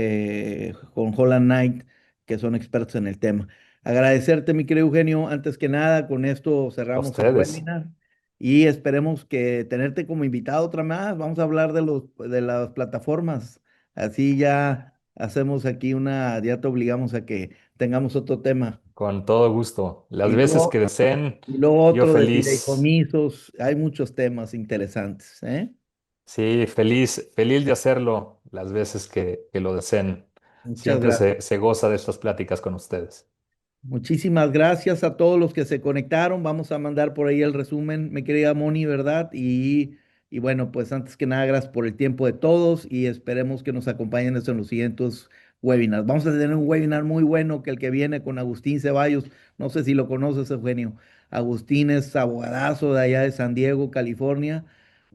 Speaker 1: Holland Knight, que son expertos en el tema. Agradecerte, mi querido Eugenio, antes que nada, con esto
Speaker 2: A
Speaker 1: cerramos el
Speaker 2: ustedes,
Speaker 1: webinar y esperemos que tenerte como invitado otra más. Vamos a hablar de las plataformas. Así ya hacemos aquí ya te obligamos a que tengamos otro tema.
Speaker 2: con todo gusto. Las
Speaker 1: Y
Speaker 2: veces
Speaker 1: luego,
Speaker 2: que deseen,
Speaker 1: y luego
Speaker 2: yo
Speaker 1: otro de
Speaker 2: feliz.
Speaker 1: fideicomisos. Hay muchos temas interesantes, ¿eh?
Speaker 2: Sí, feliz, feliz de hacerlo las veces que lo deseen.
Speaker 1: Muchas
Speaker 2: Siempre
Speaker 1: gracias.
Speaker 2: se goza de estas pláticas con ustedes.
Speaker 1: Muchísimas gracias a todos los que se conectaron. Vamos a mandar por ahí el resumen, mi querida Moni, ¿verdad? Y bueno, pues antes que nada, gracias por el tiempo de todos y esperemos que nos acompañen en los siguientes webinars. Vamos a tener un webinar muy bueno que el que viene con Agustín Ceballos. No sé si lo conoces, Eugenio. Agustín es abogadazo de allá de San Diego, California.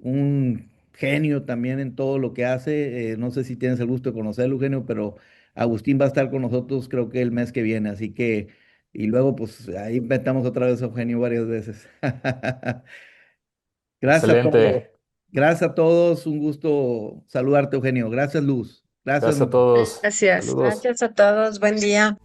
Speaker 1: Un genio también en todo lo que hace. No sé si tienes el gusto de conocerlo, Eugenio, pero Agustín va a estar con nosotros creo que el mes que viene. Así que... Y luego, pues ahí inventamos otra vez a Eugenio varias veces. Gracias a todos.
Speaker 2: Excelente.
Speaker 1: Gracias a todos. Un gusto saludarte, Eugenio. Gracias, Luz. Gracias,
Speaker 2: Gracias a
Speaker 1: Moni.
Speaker 2: todos.
Speaker 3: Gracias.
Speaker 2: Saludos.
Speaker 4: Gracias a todos, buen día.